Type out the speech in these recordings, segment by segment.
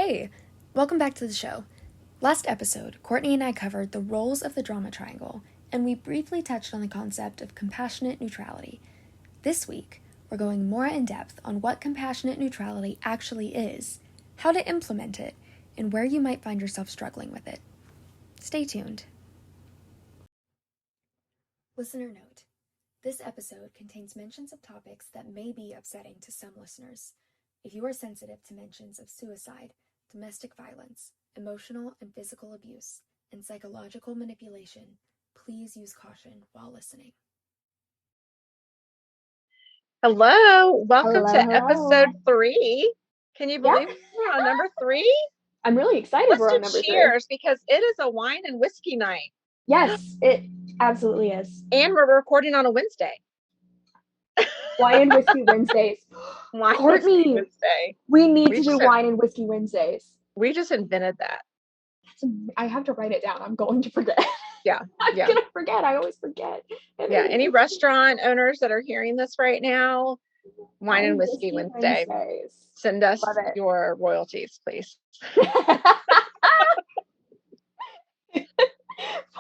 Hey, welcome back to the show. Last episode, Courtney and I covered the roles of the drama triangle, and we briefly touched on the concept of compassionate neutrality. This week, we're going more in depth on what compassionate neutrality actually is, how to implement it, and where you might find yourself struggling with it. Stay tuned. Listener note: this episode contains mentions of topics that may be upsetting to some listeners. If you are sensitive to mentions of suicide, domestic violence, emotional and physical abuse, and psychological manipulation, please use caution while listening. Hello, welcome to Hello. episode 3. Can you believe we're on number 3? I'm really excited Let's we're do on number cheers because it is a wine and whiskey night. Yes, it absolutely is. And we're recording on a Wednesday. Wine and Whiskey Wednesdays. Courtney, Wednesday. We need to do Wine and Whiskey Wednesdays. We just invented that. I have to write it down. I'm going to forget. Yeah. I'm going to forget. I always forget. Any restaurant owners that are hearing this right now, Wine and Whiskey Wednesday. Send us your royalties, please.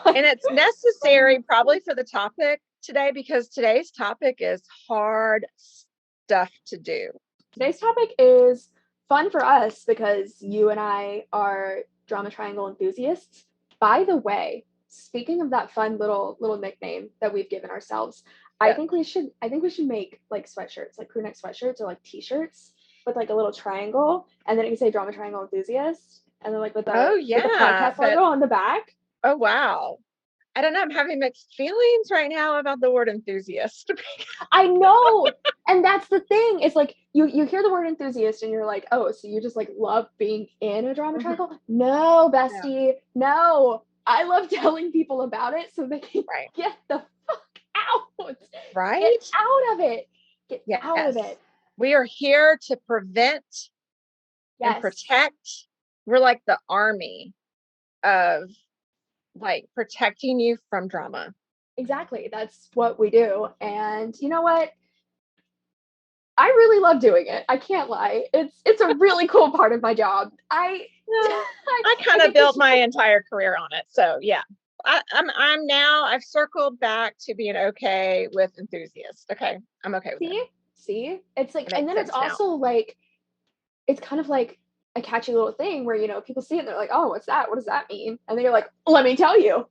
And it's necessary probably for the topic today because today's topic is hard stuff to do. Today's topic is fun for us because you and I are drama triangle enthusiasts. By the way, speaking of that fun little nickname that we've given ourselves, yeah. I think we should make like sweatshirts, like crew neck sweatshirts or like t-shirts with like a little triangle, and then it can say drama triangle enthusiast, and then like with the podcast logo on the back. Oh wow. I don't know. I'm having mixed feelings right now about the word enthusiast. I know. And that's the thing. It's like you hear the word enthusiast and you're like, oh, so you just like love being in a drama triangle? No, bestie. No. I love telling people about it so they can get the fuck out. Right. Get out of it. Get out of it. We are here to prevent and protect. We're like the army of like protecting you from drama. Exactly. That's what we do. And you know what? I really love doing it. I can't lie. It's a really cool part of my job. I kind of built my entire career on it. So yeah. I've circled back to being okay with enthusiast. Okay. I'm okay with it. See? It's like, and then it's also like, it's kind of like a catchy little thing where, you know, people see it and they're like, oh, what's that? What does that mean? And then you're like, let me tell you.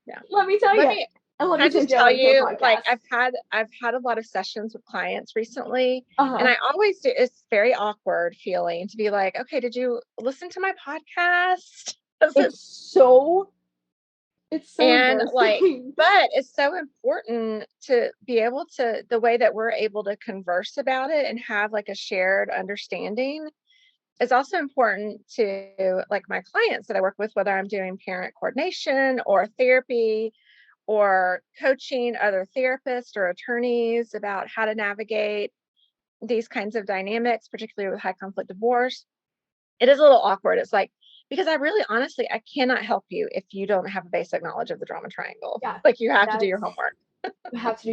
Yeah. Let me tell you. Let me just tell you, like I've had a lot of sessions with clients recently, and I always do. It's very awkward feeling to be like, okay, did you listen to my podcast? It's so and like, but it's so important to be able to, the way that we're able to converse about it and have like a shared understanding. It's also important to like my clients that I work with, whether I'm doing parent coordination or therapy or coaching other therapists or attorneys about how to navigate these kinds of dynamics, particularly with high conflict divorce. It is a little awkward. It's like, because I really, honestly, I cannot help you if you don't have a basic knowledge of the drama triangle. Yeah, like you have to do your homework. You have to do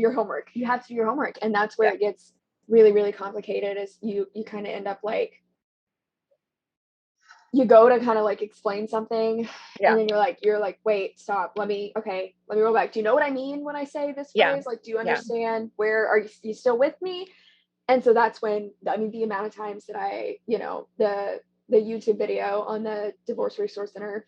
your homework. And that's where it gets really, really complicated is you kind of end up like, you go to kind of like explain something and then you're like, wait, stop. Let me roll back. Do you know what I mean when I say this phrase? Like, do you understand where are you still with me? And so that's when, I mean, the amount of times that I, you know, the YouTube video on the Divorce Resource Center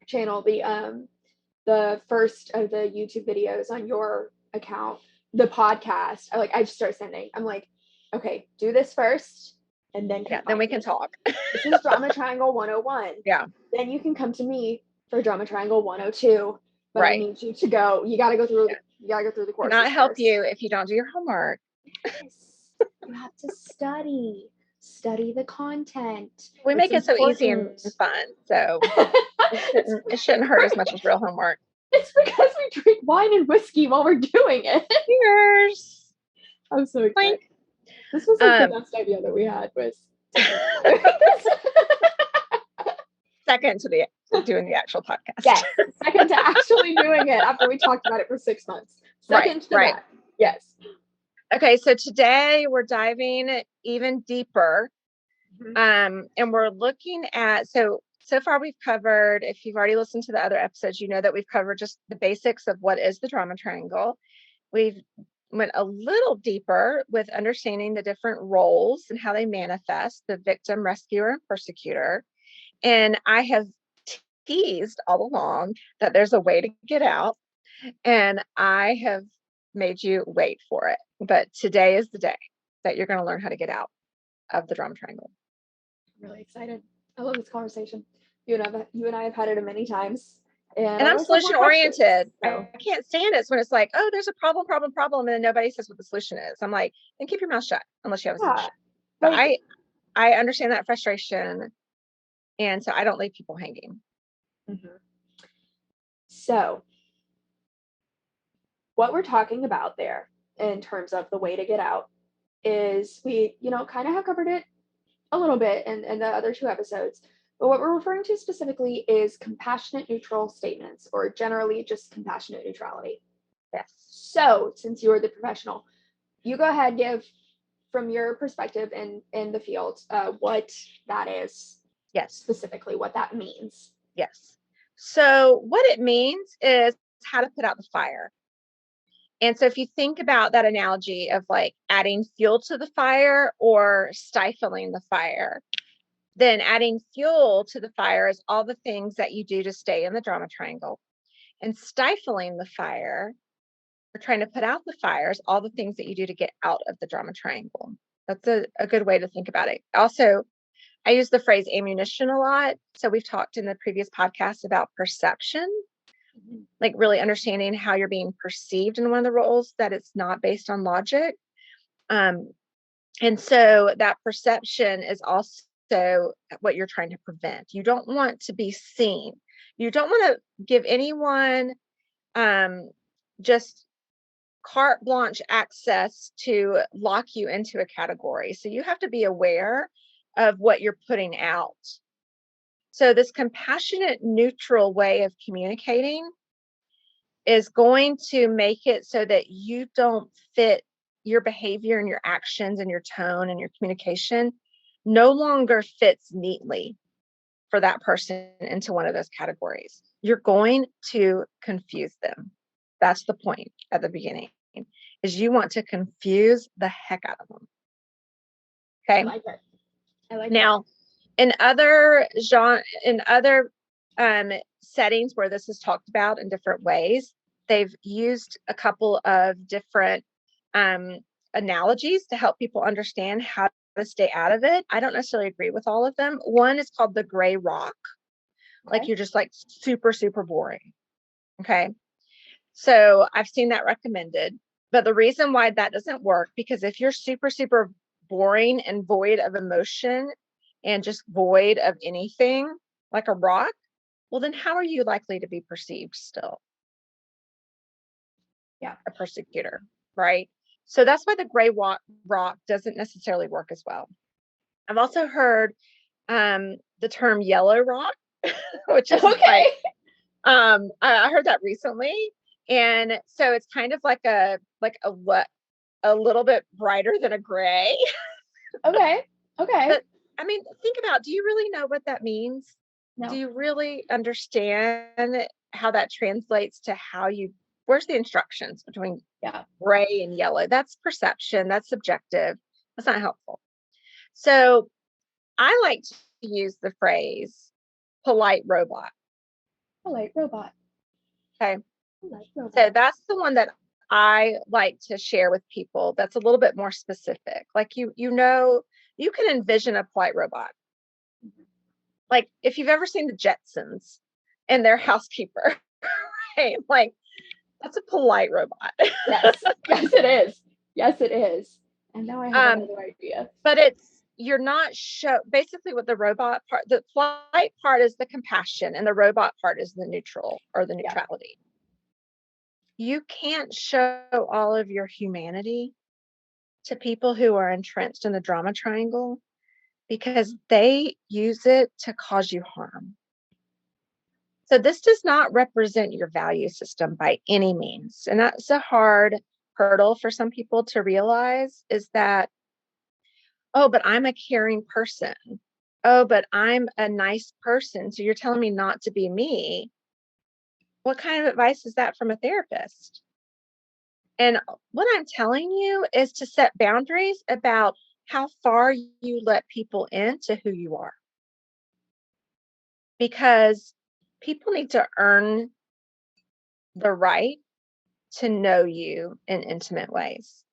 channel, the first of the YouTube videos on your account, the podcast, I just start sending. I'm like, okay, do this first. And then we can talk. This is Drama Triangle 101. Yeah. Then you can come to me for Drama Triangle 102. But I need you to go. You got to go through. You got to go through the course. Cannot help you if you don't do your homework. Yes. You have to study the content. We make it so easy and fun. So it shouldn't hurt as much as real homework. It's because we drink wine and whiskey while we're doing it. Cheers. I'm so excited. This was like the best idea that we had was second to doing the actual podcast. Yes, second to actually doing it after we talked about it for 6 months. Second to that. Yes. Okay, so today we're diving even deeper And we're looking at, so far we've covered, if you've already listened to the other episodes, you know that we've covered just the basics of what is the drama triangle. We've went a little deeper with understanding the different roles and how they manifest, the victim, rescuer, and persecutor. And I have teased all along that there's a way to get out, and I have made you wait for it. But today is the day that you're going to learn how to get out of the drama triangle. I'm really excited. I love this conversation. You and I have had it many times. And I'm solution oriented. So. I can't stand it when it's like, oh, there's a problem, and then nobody says what the solution is. I'm like, then keep your mouth shut unless you have a solution. But I understand that frustration, and so I don't leave people hanging. So what we're talking about there in terms of the way to get out is we, kind of have covered it a little bit in the other 2 episodes. But what we're referring to specifically is compassionate neutral statements, or generally just compassionate neutrality. Yes. So since you're the professional, you go ahead, give from your perspective in the field what that is. Yes. Specifically what that means. Yes. So what it means is how to put out the fire. And so if you think about that analogy of like adding fuel to the fire or stifling the fire, then adding fuel to the fire is all the things that you do to stay in the drama triangle. And stifling the fire, or trying to put out the fires, all the things that you do to get out of the drama triangle. That's a good way to think about it. Also, I use the phrase ammunition a lot. So we've talked in the previous podcast about perception, like really understanding how you're being perceived in one of the roles, that it's not based on logic. And so that perception is also what you're trying to prevent. You don't want to be seen. You don't want to give anyone just carte blanche access to lock you into a category. So you have to be aware of what you're putting out. So this compassionate, neutral way of communicating is going to make it so that you don't fit your behavior and your actions and your tone and your communication no longer fits neatly for that person into one of those categories. You're going to confuse them. That's the point at the beginning, is you want to confuse the heck out of them. Okay. I like now, in other settings where this is talked about in different ways, they've used a couple of different analogies to help people understand how to stay out of it. I don't necessarily agree with all of them. One is called the gray rock. Okay. Like you're just like super, super boring. Okay. So I've seen that recommended, but the reason why that doesn't work, because if you're super, super boring and void of emotion and just void of anything like a rock, well, then how are you likely to be perceived still? Yeah. A persecutor, right? So that's why the gray rock doesn't necessarily work as well. I've also heard the term yellow rock, which is okay. I heard that recently. And so it's kind of like a little bit brighter than a gray. Okay. But I mean, think about, do you really know what that means? No. Do you really understand how that translates to where's the instructions between gray and yellow? That's perception. That's subjective. That's not helpful. So I like to use the phrase polite robot. Polite robot. Okay. So that's the one that I like to share with people. That's a little bit more specific. Like, you can envision a polite robot. Like if you've ever seen the Jetsons and their housekeeper, right? Like that's a polite robot. Yes, it is. Yes, it is. And now I have another idea. But you're not basically what the robot part, the polite part is the compassion and the robot part is the neutral or the neutrality. You can't show all of your humanity to people who are entrenched in the drama triangle because they use it to cause you harm. So this does not represent your value system by any means. And that's a hard hurdle for some people to realize, is that, oh, but I'm a caring person. Oh, but I'm a nice person. So you're telling me not to be me. What kind of advice is that from a therapist? And what I'm telling you is to set boundaries about how far you let people into who you are. Because people need to earn the right to know you in intimate ways.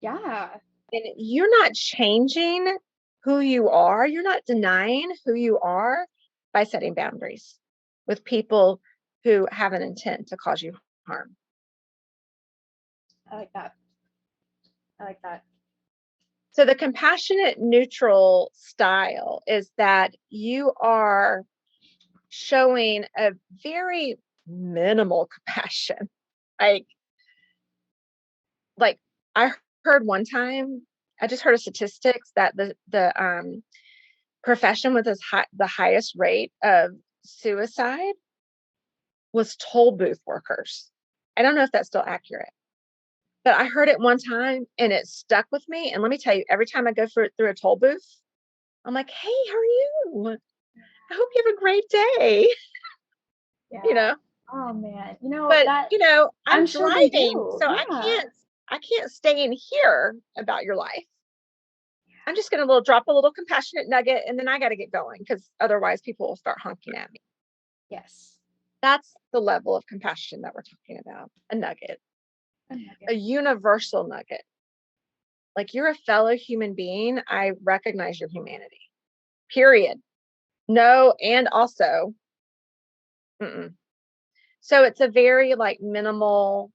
Yeah. And you're not changing who you are. You're not denying who you are by setting boundaries with people who have an intent to cause you harm. I like that. I like that. So the compassionate neutral style is that you are showing a very minimal compassion. Like I heard one time, I just heard of statistics that the profession with the highest rate of suicide was toll booth workers. I don't know if that's still accurate, but I heard it one time and it stuck with me. And let me tell you, every time I go through a toll booth, I'm like, hey, how are you? I hope you have a great day. Yeah. Oh man. But I'm sure they driving, do. so Yeah. I can't stay in here about your life. I'm just going to drop a little compassionate nugget and then I got to get going because otherwise people will start honking at me. Yes. That's the level of compassion that we're talking about. A nugget. A universal nugget. Like you're a fellow human being. I recognize your humanity. Period. No, and also, so it's a very minimal,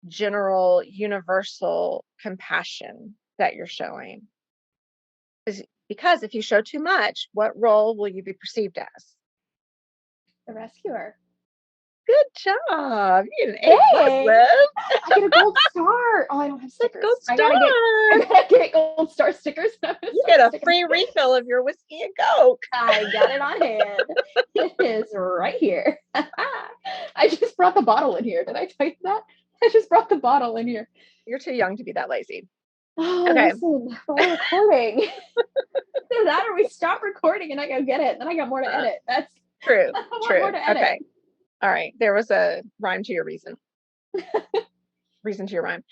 general, universal compassion that you're showing. Because if you show too much, what role will you be perceived as? The rescuer. Good job. You get an A+, Liv. I get a gold star. Oh, I don't have stickers. Gold star. I gotta get gold star stickers. You get a free refill of your whiskey and Coke. I got it on hand. It is right here. I just brought the bottle in here. Did I tell you that? I just brought the bottle in here. You're too young to be that lazy. Oh, okay. Listen, we're recording. Either that or we stop recording and I go get it. Then I got more to edit. That's true. More to edit. Okay. All right. There was a rhyme to your reason. Reason to your rhyme.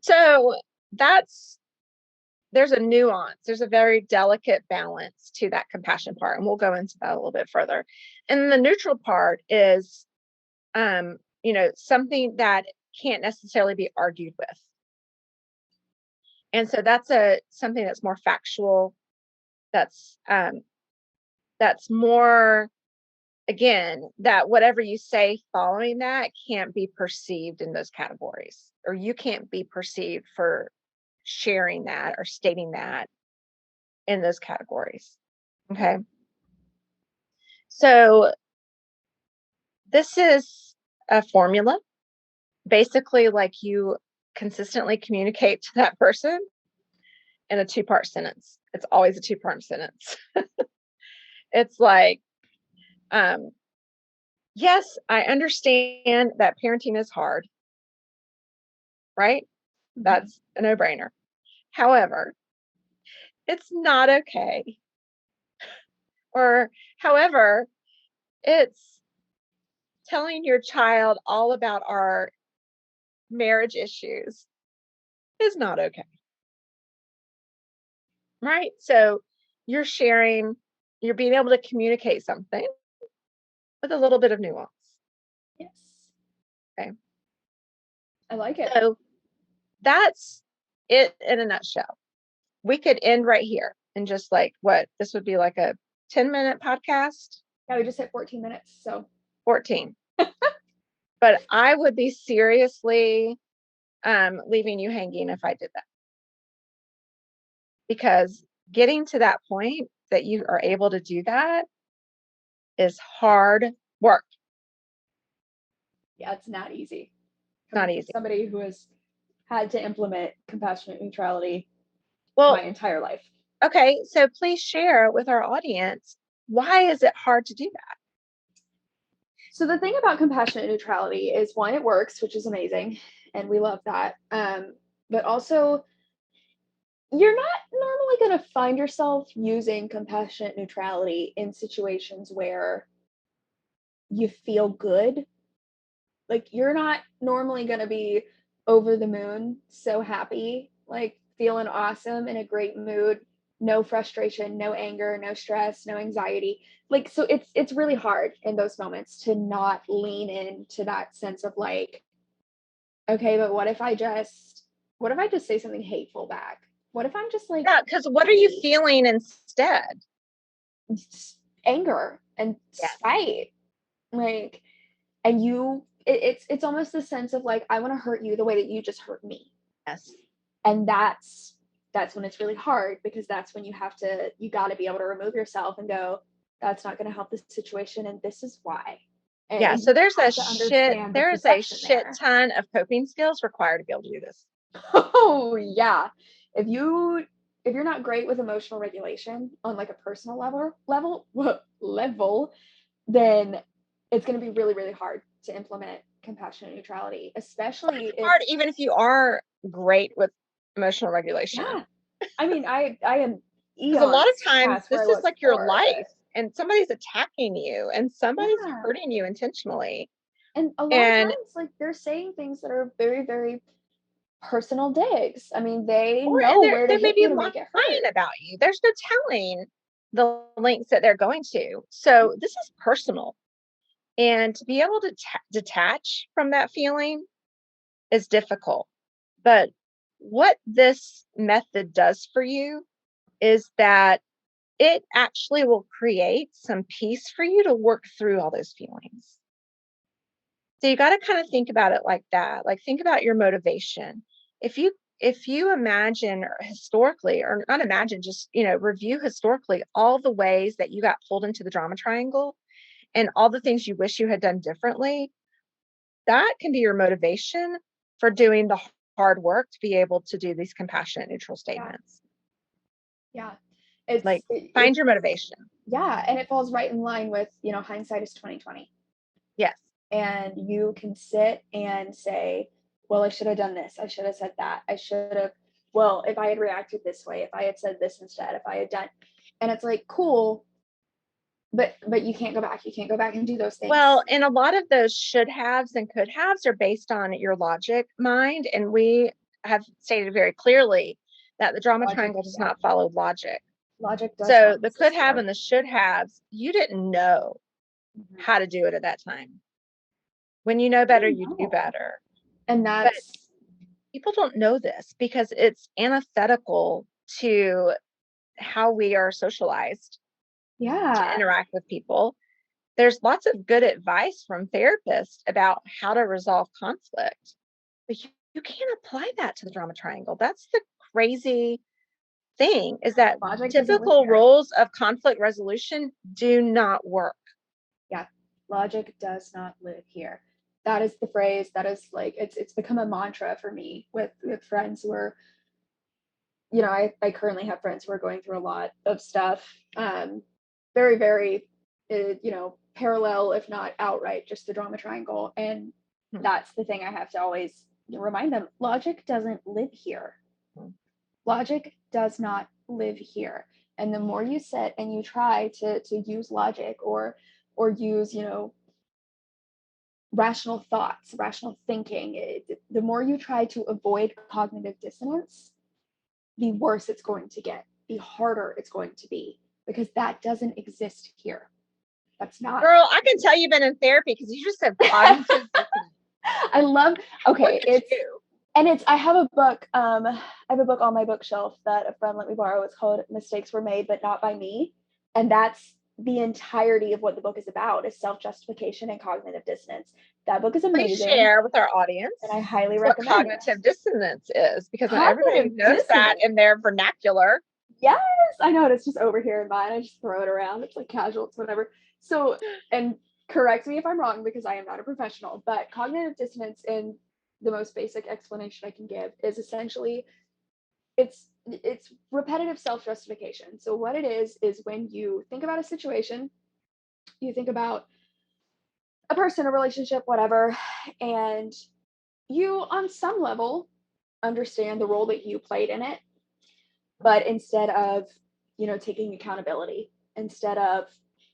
So there's a nuance. There's a very delicate balance to that compassion part. And we'll go into that a little bit further. And the neutral part is, something that can't necessarily be argued with. And so that's something that's more factual. That's more, again, that whatever you say following that can't be perceived in those categories, or you can't be perceived for sharing that or stating that in those categories. Okay. So this is a formula. Basically, like you consistently communicate to that person in a 2-part sentence. It's always a 2-part sentence. It's like, yes, I understand that parenting is hard, right? Mm-hmm. That's a no-brainer. However, it's not okay. Or, however, it's telling your child all about our marriage issues is not okay. Right? So you're being able to communicate something with a little bit of nuance. Yes. Okay. I like it. So that's it in a nutshell. We could end right here and just this would be like a 10-minute podcast. Yeah, we just hit 14 minutes. So 14. But I would be seriously leaving you hanging if I did that. Because getting to that point that you are able to do that is hard work. Yeah, it's not easy. Not easy. Somebody who has had to implement compassionate neutrality my entire life. Okay, so please share with our audience, why is it hard to do that? So the thing about compassionate neutrality is, one, it works, which is amazing, and we love that. But also, you're not normally going to find yourself using compassionate neutrality in situations where you feel good. Like, you're not normally going to be over the moon, so happy, like feeling awesome, in a great mood, no frustration, no anger, no stress, no anxiety. Like, so it's really hard in those moments to not lean into that sense of like, okay, but what if I just say something hateful back? What if I'm just like, yeah, because what are you feeling instead? Anger and spite. Like, and it's almost the sense of like, I want to hurt you the way that you just hurt me. Yes. And that's when it's really hard, because that's when you got to be able to remove yourself and go, that's not going to help this situation, and this is why. And yeah, so there's a shit ton of coping skills required to be able to do this. Oh yeah. If you're not great with emotional regulation on like a personal level, then it's going to be really, really hard to implement compassionate neutrality, especially hard even if you are great with emotional regulation. Yeah. I mean, I am, because a lot of times this is like your life, and somebody's attacking you, and somebody's hurting you intentionally. And a lot of times, like, they're saying things that are very, very personal digs. I mean, they know where to hit you to make it hurt. About you. There's no telling the lengths that they're going to. So this is personal. And to be able to detach from that feeling is difficult. But what this method does for you is that it actually will create some peace for you to work through all those feelings. So you got to kind of think about it like that. Like, think about your motivation. If you imagine historically, or not imagine, just, review historically all the ways that you got pulled into the drama triangle and all the things you wish you had done differently, that can be your motivation for doing the hard work to be able to do these compassionate neutral statements. Yeah. Find your motivation. Yeah. And it falls right in line with, hindsight is 2020. Yes. And you can sit and say, well, I should have done this. I should have said that. Well, if I had reacted this way, if I had said this instead, if I had done, and it's like, cool, but you can't go back. You can't go back and do those things. Well, and a lot of those should haves and could haves are based on your logic mind. And we have stated very clearly that the drama triangle does not follow logic. Logic does. So the could have and the should haves, you didn't know how to do it at that time. When you know better, you do better. And but people don't know this because it's antithetical to how we are socialized. To interact with people. There's lots of good advice from therapists about how to resolve conflict, but you can't apply that to the drama triangle. That's the crazy thing, is that typical roles of conflict resolution do not work. Yeah, logic does not live here. That is the phrase. That is like, it's become a mantra for me with friends who are, I currently have friends who are going through a lot of stuff, very, very, parallel, if not outright, just the drama triangle. And that's the thing I have to always remind them. Logic doesn't live here. Logic does not live here. And the more you sit and you try to use logic or use, rational thoughts, rational thinking, the more you try to avoid cognitive dissonance, the worse it's going to get, the harder it's going to be, because that doesn't exist here. That's not. Girl, I can tell you've been in therapy because you just said cognitive dissonance. I love, okay, I have a book on my bookshelf that a friend let me borrow. It's called Mistakes Were Made, But Not by Me. And that's the entirety of what the book is about, is self-justification and cognitive dissonance. That book is amazing. Please share with our audience. And I highly recommend what cognitive dissonance is, because not everybody knows that in their vernacular. Yes, I know it. It's just over here in mine. I just throw it around. It's like casual, it's whatever. So, and correct me if I'm wrong, because I am not a professional, but cognitive dissonance, in the most basic explanation I can give, is essentially it's repetitive self-justification. So what it is when you think about a situation, you think about a person, a relationship, whatever, and you on some level understand the role that you played in it, But instead of, taking accountability, instead of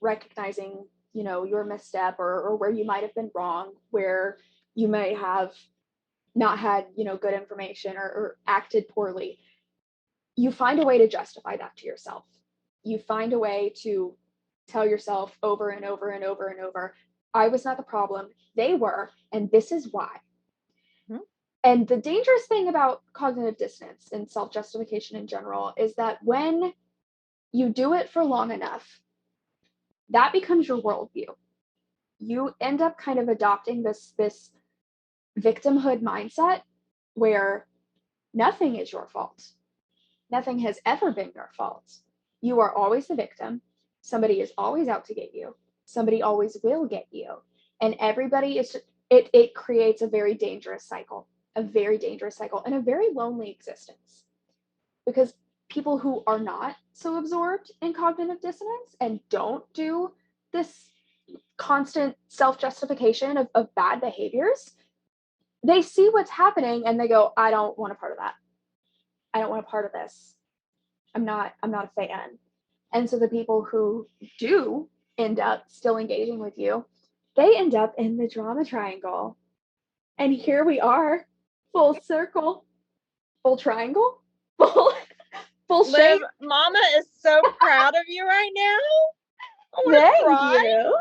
recognizing, your misstep or where you might have been wrong, where you may have not had, good information or acted poorly, you find a way to justify that to yourself. You find a way to tell yourself over and over and over and over, I was not the problem, they were, and this is why. Mm-hmm. And the dangerous thing about cognitive dissonance and self-justification in general is that when you do it for long enough, that becomes your worldview. You end up kind of adopting this victimhood mindset where nothing is your fault. Nothing has ever been your fault. You are always the victim. Somebody is always out to get you. Somebody always will get you. And everybody is, it creates a very dangerous cycle, and a very lonely existence. Because people who are not so absorbed in cognitive dissonance and don't do this constant self-justification of bad behaviors, they see what's happening and they go, I don't want a part of that. I don't want a part of this. I'm not a fan. And so the people who do end up still engaging with you, they end up in the drama triangle. And here we are, full circle, full triangle, full shape. Liv, Mama is so proud of you right now. Thank you.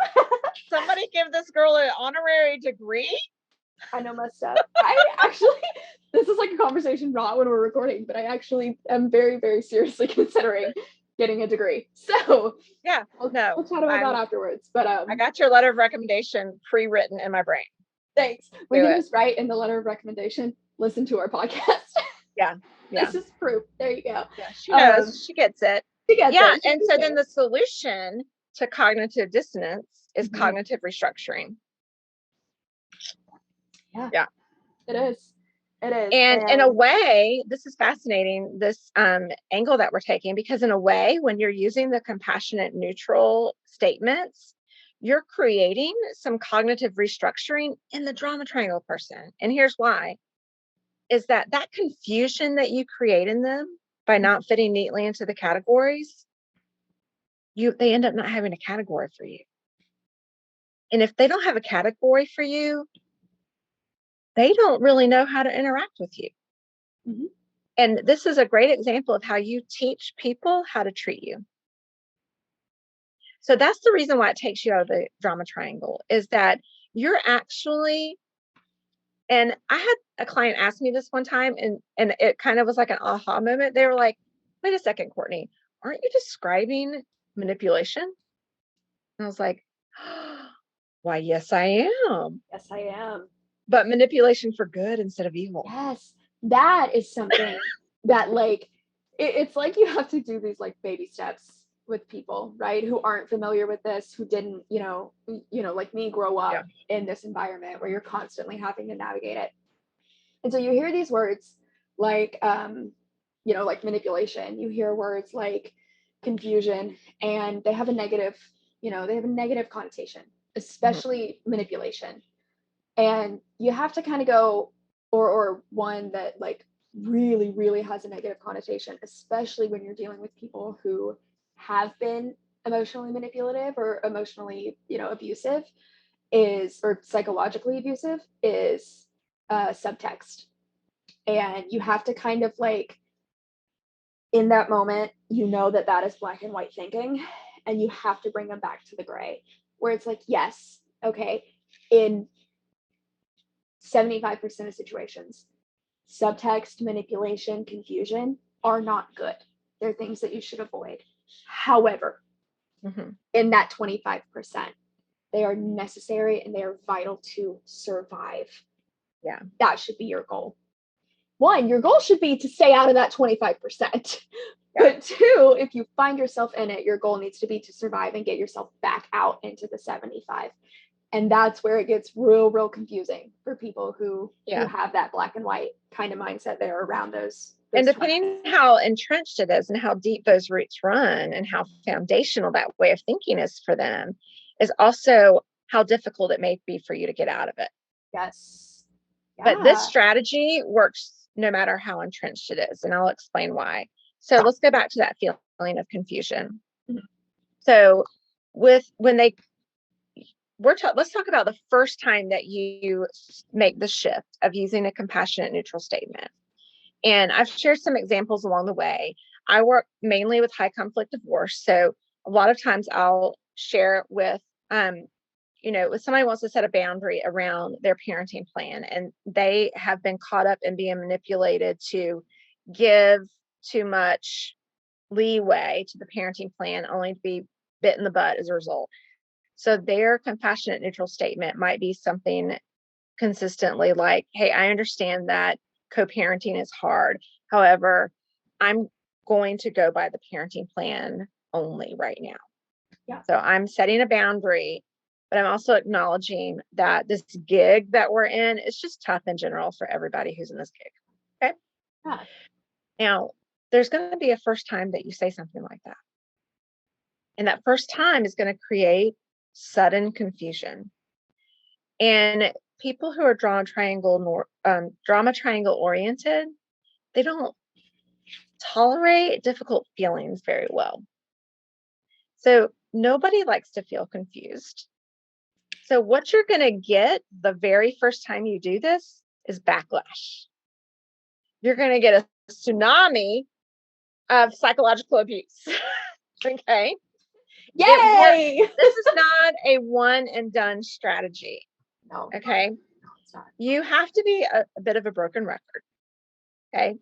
Somebody give this girl an honorary degree. I know my stuff. I actually, this is like a conversation not when we're recording, but I actually am very, very seriously considering getting a degree. So yeah, we'll chat about that afterwards. But I got your letter of recommendation pre-written in my brain. Thanks. We can just write in the letter of recommendation, listen to our podcast. Yeah. This is proof. There you go. Yeah, she knows. She gets it. Yeah, and so then the solution to cognitive dissonance is cognitive restructuring. Yeah. It is. And in a way, this is fascinating, this angle that we're taking, because in a way, when you're using the compassionate neutral statements, you're creating some cognitive restructuring in the drama triangle person. And here's why, is that confusion that you create in them by not fitting neatly into the categories, they end up not having a category for you. And if they don't have a category for you, they don't really know how to interact with you. Mm-hmm. And this is a great example of how you teach people how to treat you. So that's the reason why it takes you out of the drama triangle, is that you're actually, and I had a client ask me this one time, and it kind of was like an aha moment. They were like, wait a second, Courtney, aren't you describing manipulation? And I was like, why, yes, I am. Yes, I am. But manipulation for good instead of evil. Yes, that is something that it's like you have to do these like baby steps with people, right? Who aren't familiar with this, who didn't, like me, grow up in this environment where you're constantly having to navigate it. And so you hear these words like, like manipulation. You hear words like confusion, and they have a negative, connotation, especially manipulation. And you have to kind of go, or one that like really, really has a negative connotation, especially when you're dealing with people who have been emotionally manipulative or emotionally, abusive, or psychologically abusive, is subtext. And you have to kind of like, in that moment, that is black and white thinking, and you have to bring them back to the gray, where it's like, yes, okay, in 75% of situations, subtext, manipulation, confusion are not good. They're things that you should avoid. However, in that 25%, they are necessary and they are vital to survive. Yeah. That should be your goal. One, your goal should be to stay out of that 25%. Yeah. But two, if you find yourself in it, your goal needs to be to survive and get yourself back out into the 75. And that's where it gets real confusing for people who have that black and white kind of mindset there around those and depending how entrenched it is and how deep those roots run and how foundational that way of thinking is for them, is also how difficult it may be for you to get out of it. Yes. Yeah. But this strategy works no matter how entrenched it is. And I'll explain why. So let's go back to that feeling of confusion. So let's talk about the first time that you make the shift of using a compassionate neutral statement. And I've shared some examples along the way. I work mainly with high conflict divorce. So a lot of times I'll share with, if somebody wants to set a boundary around their parenting plan and they have been caught up in being manipulated to give too much leeway to the parenting plan only to be bit in the butt as a result. So their compassionate neutral statement might be something consistently like, hey, I understand that co-parenting is hard. However, I'm going to go by the parenting plan only right now. Yeah. So I'm setting a boundary, but I'm also acknowledging that this gig that we're in is just tough in general for everybody who's in this gig. Okay. Yeah. Now, there's going to be a first time that you say something like that. And that first time is going to create sudden confusion. And people who are drama triangle oriented, they don't tolerate difficult feelings very well. So nobody likes to feel confused. So what you're going to get the very first time you do this is backlash. You're going to get a tsunami of psychological abuse. Okay. Yay! This is not a one and done strategy. No. Okay. You have to be a bit of a broken record. Okay.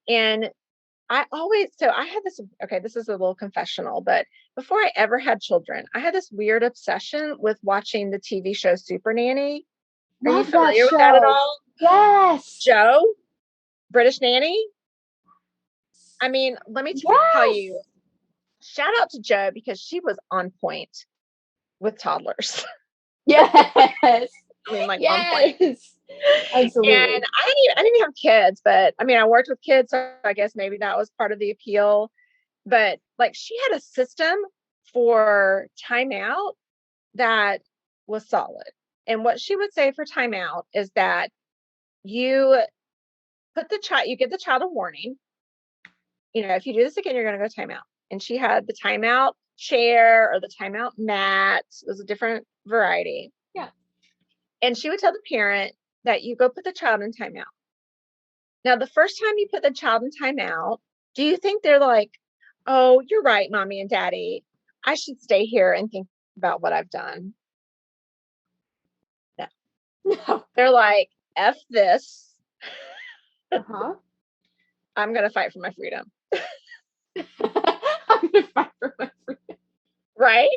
And I had this, this is a little confessional, but before I ever had children, I had this weird obsession with watching the TV show Super Nanny. Are you familiar with that at all? Yes. Joe, British Nanny. I mean, let me tell you, shout out to Joe because she was on point with toddlers. Yes. I mean, like on point. Absolutely. And I didn't even have kids, but I mean, I worked with kids, so I guess maybe that was part of the appeal. But like, she had a system for timeout that was solid. And what she would say for timeout is that you give the child a warning. If you do this again, you're going to go timeout. And she had the timeout chair or the timeout mat. It was a different variety. Yeah. And she would tell the parent that you go put the child in timeout. Now, the first time you put the child in timeout, do you think they're like, oh, you're right, mommy and daddy, I should stay here and think about what I've done? No. They're like, F this. Uh-huh. I'm going to fight for my freedom. I'm going to fight for my freedom. Right?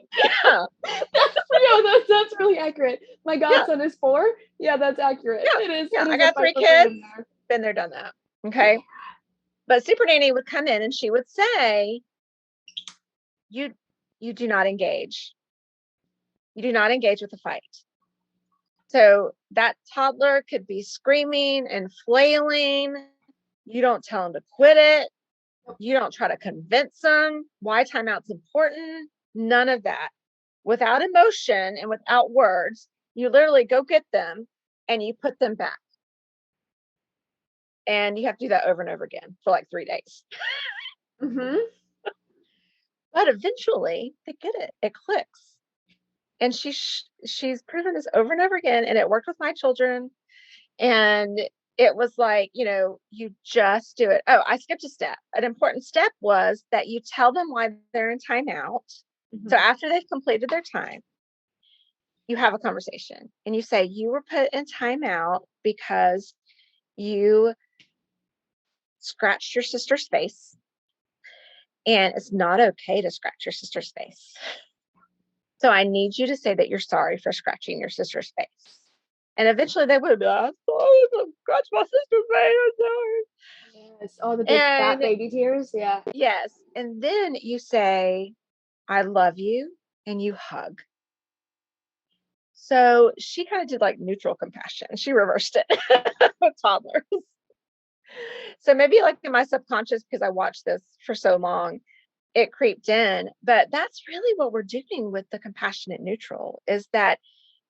Yeah. That's really accurate. My godson is 4. Yeah, that's accurate. Yeah. It is. Yeah, it is I got 3 kids. Been there, done that. Okay. But Super Nanny would come in and she would say, you do not engage. You do not engage with the fight. So that toddler could be screaming and flailing. You don't tell them to quit it. You don't try to convince them why timeout's important. None of that. Without emotion and without words, you literally go get them and you put them back. And you have to do that over and over again for like 3 days. Mm-hmm. But eventually they get it. It clicks. And she's proven this over and over again. And it worked with my children. And it was like, you just do it. Oh, I skipped a step. An important step was that you tell them why they're in timeout. Mm-hmm. So after they've completed their time, you have a conversation and you say, you were put in timeout because you scratched your sister's face. And it's not okay to scratch your sister's face. So I need you to say that you're sorry for scratching your sister's face. And eventually they would be like, I'm sorry to scratch my sister's face. I'm sorry. Yes. Oh, the big fat baby tears. Yeah. Yes. And then you say, I love you, and you hug. So she kind of did like neutral compassion. She reversed it with toddlers. So maybe like in my subconscious, because I watched this for so long, it creeped in. But that's really what we're doing with the compassionate neutral, is that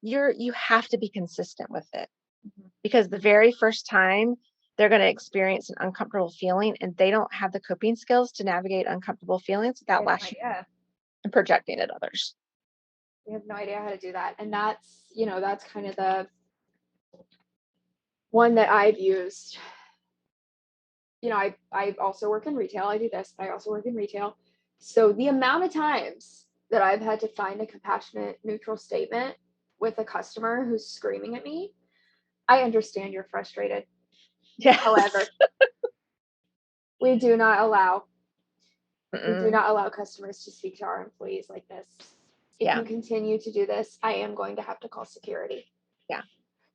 you have to be consistent with it. Mm-hmm. Because the very first time they're going to experience an uncomfortable feeling, and they don't have the coping skills to navigate uncomfortable feelings without lashing and projecting at others. We have no idea how to do that. And that's, that's kind of the one that I've used. I also work in retail. I do this, but I also work in retail. So the amount of times that I've had to find a compassionate, neutral statement with a customer who's screaming at me, I understand you're frustrated. Yes. However, we do not allow customers to speak to our employees like this. If you continue to do this, I am going to have to call security. Yeah.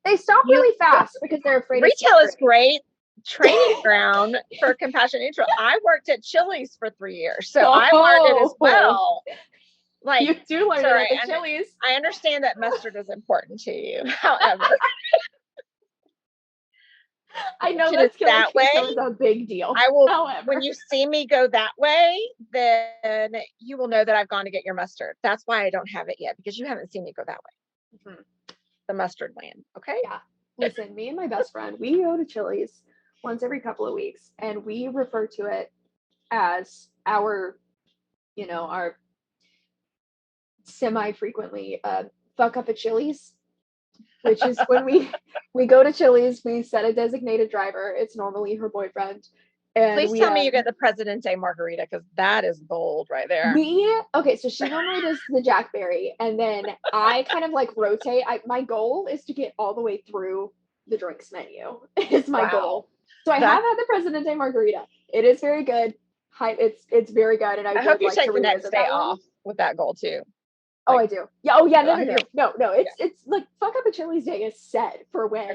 They stop really fast because they're afraid retail is great training ground for Compassionate Neutral. I worked at Chili's for 3 years, so I learned it as well. Like, you do learn it at the Chili's. I understand that mustard is important to you. However, I know that's that way is a big deal. I will. However, when you see me go that way, then you will know that I've gone to get your mustard. That's why I don't have it yet, because you haven't seen me go that way. Mm-hmm. The mustard land. Okay. Yeah. Listen, me and my best friend, we go to Chili's once every couple of weeks, and we refer to it as our semi-frequently fuck up at Chili's, which is when we go to Chili's, we set a designated driver. It's normally her boyfriend. And please tell me you get the Presidente margarita, because that is gold right there. So she normally does the Jack Berry, and then I kind of like rotate. My goal is to get all the way through the drinks menu. Is my goal. So I have had the Presidente margarita. It is very good. It's very good, and I hope you take the next day off with that goal too. Oh, I do. Yeah. Oh, yeah. No. It's like fuck up a Chili's day is set for when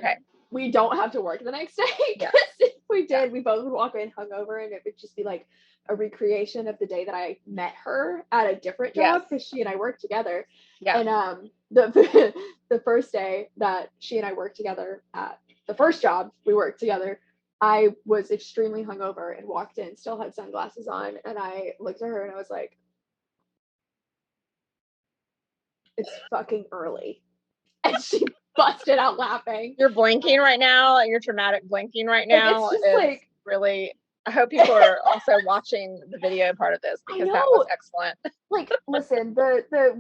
we don't have to work the next day. Because if we did, we both would walk in hungover, and it would just be like a recreation of the day that I met her at a different job, because she and I worked together. Yeah. And the first day that she and I worked together at the first job we worked together, I was extremely hungover and walked in, still had sunglasses on, and I looked at her and I was like, it's fucking early. And she busted out laughing. You're blinking right now, and you're dramatic blinking right now. It's just like really, I hope people are also watching the video part of this, because that was excellent. Like, listen,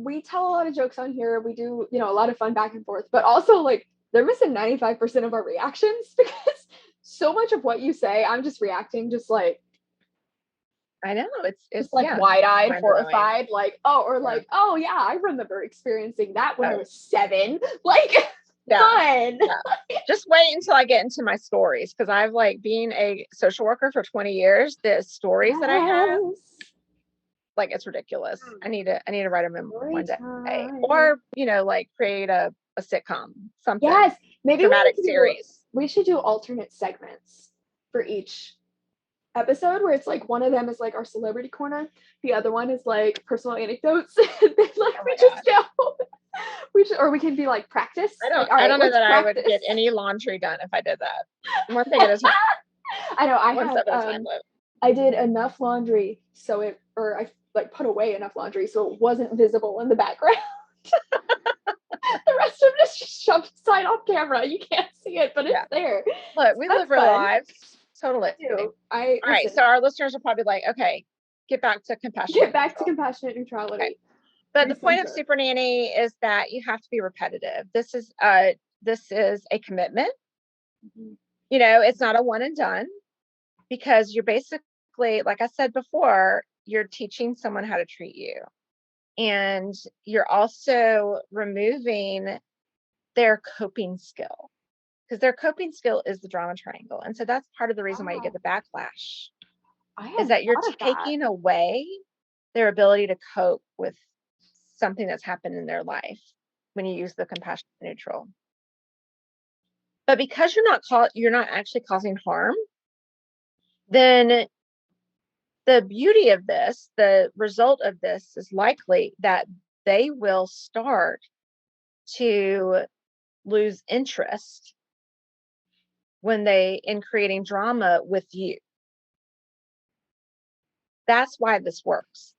we tell a lot of jokes on here. We do, a lot of fun back and forth, but also like they're missing 95% of our reactions, because so much of what you say, I'm just reacting just like, I know, it's just like wide-eyed, horrified, like, oh yeah, I remember experiencing that when I was 7. Like, fun. Yeah. Just wait until I get into my stories, because I've like being a social worker for 20 years. The stories that I have, like, it's ridiculous. I need to write them in one day, or like create a sitcom, something. Yes, maybe dramatic series. We should do alternate segments for each episode, where it's like one of them is like our celebrity corner, the other one is like personal anecdotes. Just go. We can be like practice. I don't know that I would get any laundry done if I did that. One thing at a time. I know. I did enough laundry I like put away enough laundry so it wasn't visible in the background. The rest of it is just shoved aside off camera. You can't see it, but it's there. Look, we live real lives. Totally. All right. So our listeners are probably like, okay, get back to compassionate neutrality. Okay. But the point of Super Nanny is that you have to be repetitive. This is a commitment. Mm-hmm. It's not a one and done, because you're basically, like I said before, you're teaching someone how to treat you. And you're also removing their coping skill, because their coping skill is the drama triangle. And so that's part of the reason why you get the backlash, is that you're taking away their ability to cope with something that's happened in their life when you use the compassionate neutral. But because you're not actually causing harm, then the beauty of this, the result of this, is likely that they will start to lose interest in creating drama with you. That's why this works,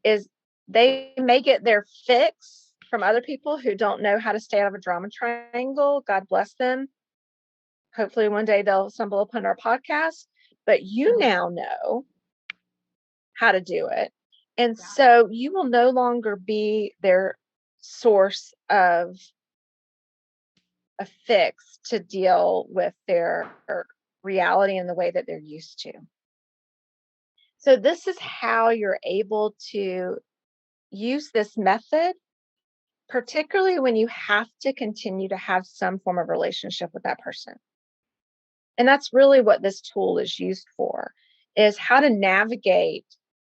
is they may get their fix from other people who don't know how to stay out of a drama triangle. God bless them. hopefully one day they'll stumble upon our podcast, but you now know how to do it. And so you will no longer be their source of a fix to deal with their reality in the way that they're used to. So this is how you're able to use this method, particularly when you have to continue to have some form of relationship with that person. And that's really what this tool is used for, is how to navigate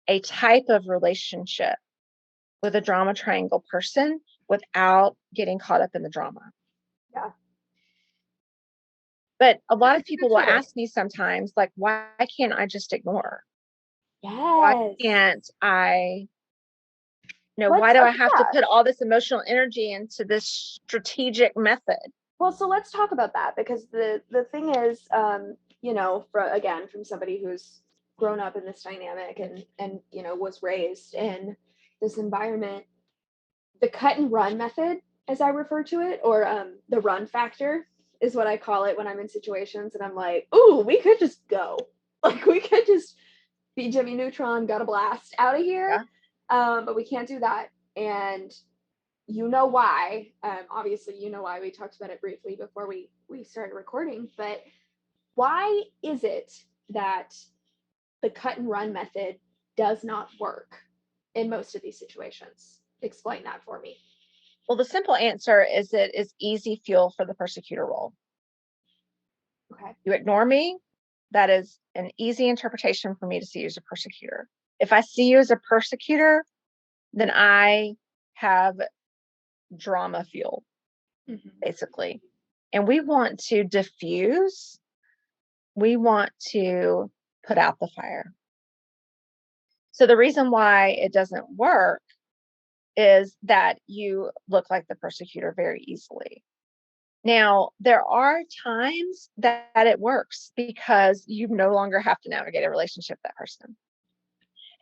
a type of relationship with a drama triangle person without getting caught up in the drama. Yeah. But a lot of people will ask me sometimes, like, why can't I just ignore? Yes. Why can't I, why do I have to put all this emotional energy into this strategic method? Well, so let's talk about that, because the thing is, from somebody who's grown up in this dynamic and was raised in this environment, the cut and run method, as I refer to it, or the run factor is what I call it when I'm in situations and I'm like, ooh, we could just go. Like, we could just be Jimmy Neutron, got a blast out of here. Yeah. But we can't do that. And you know why. Obviously, you know why. We talked about it briefly before we started recording. But why is it that the cut and run method does not work in most of these situations? Explain that for me. Well, the simple answer is it is easy fuel for the persecutor role. Okay. You ignore me, that is an easy interpretation for me to see you as a persecutor. If I see you as a persecutor, then I have drama fuel, basically. And we want to diffuse, we want to put out the fire. So the reason why it doesn't work is that you look like the persecutor very easily. Now, there are times that it works because you no longer have to navigate a relationship with that person.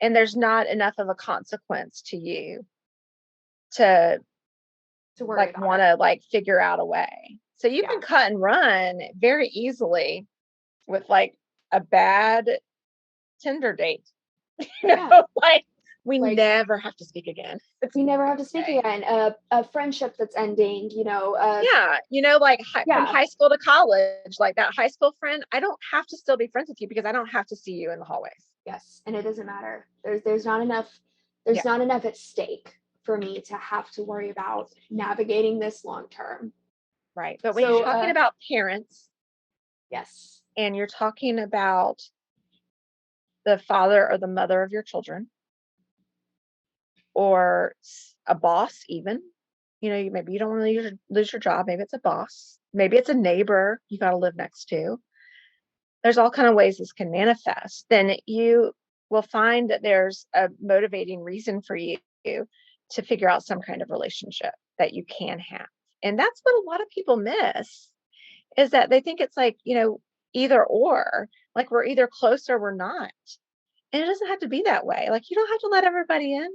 And there's not enough of a consequence to you to want to figure out a way. So you can cut and run very easily with like a bad Tinder date. We never have to speak again. We never have to speak again. A friendship that's ending, from high school to college, like that high school friend, I don't have to still be friends with you because I don't have to see you in the hallways. Yes. And it doesn't matter. There's not enough, not enough at stake for me to have to worry about navigating this long term. Right. But when you're talking about parents, yes, and you're talking about the father or the mother of your children, or a boss, even, maybe you don't want to lose your job. Maybe it's a boss. Maybe it's a neighbor you got to live next to. There's all kind of ways this can manifest. Then you will find that there's a motivating reason for you to figure out some kind of relationship that you can have. And that's what a lot of people miss, is that they think it's like, either or, like we're either close or we're not. And it doesn't have to be that way. Like, you don't have to let everybody in.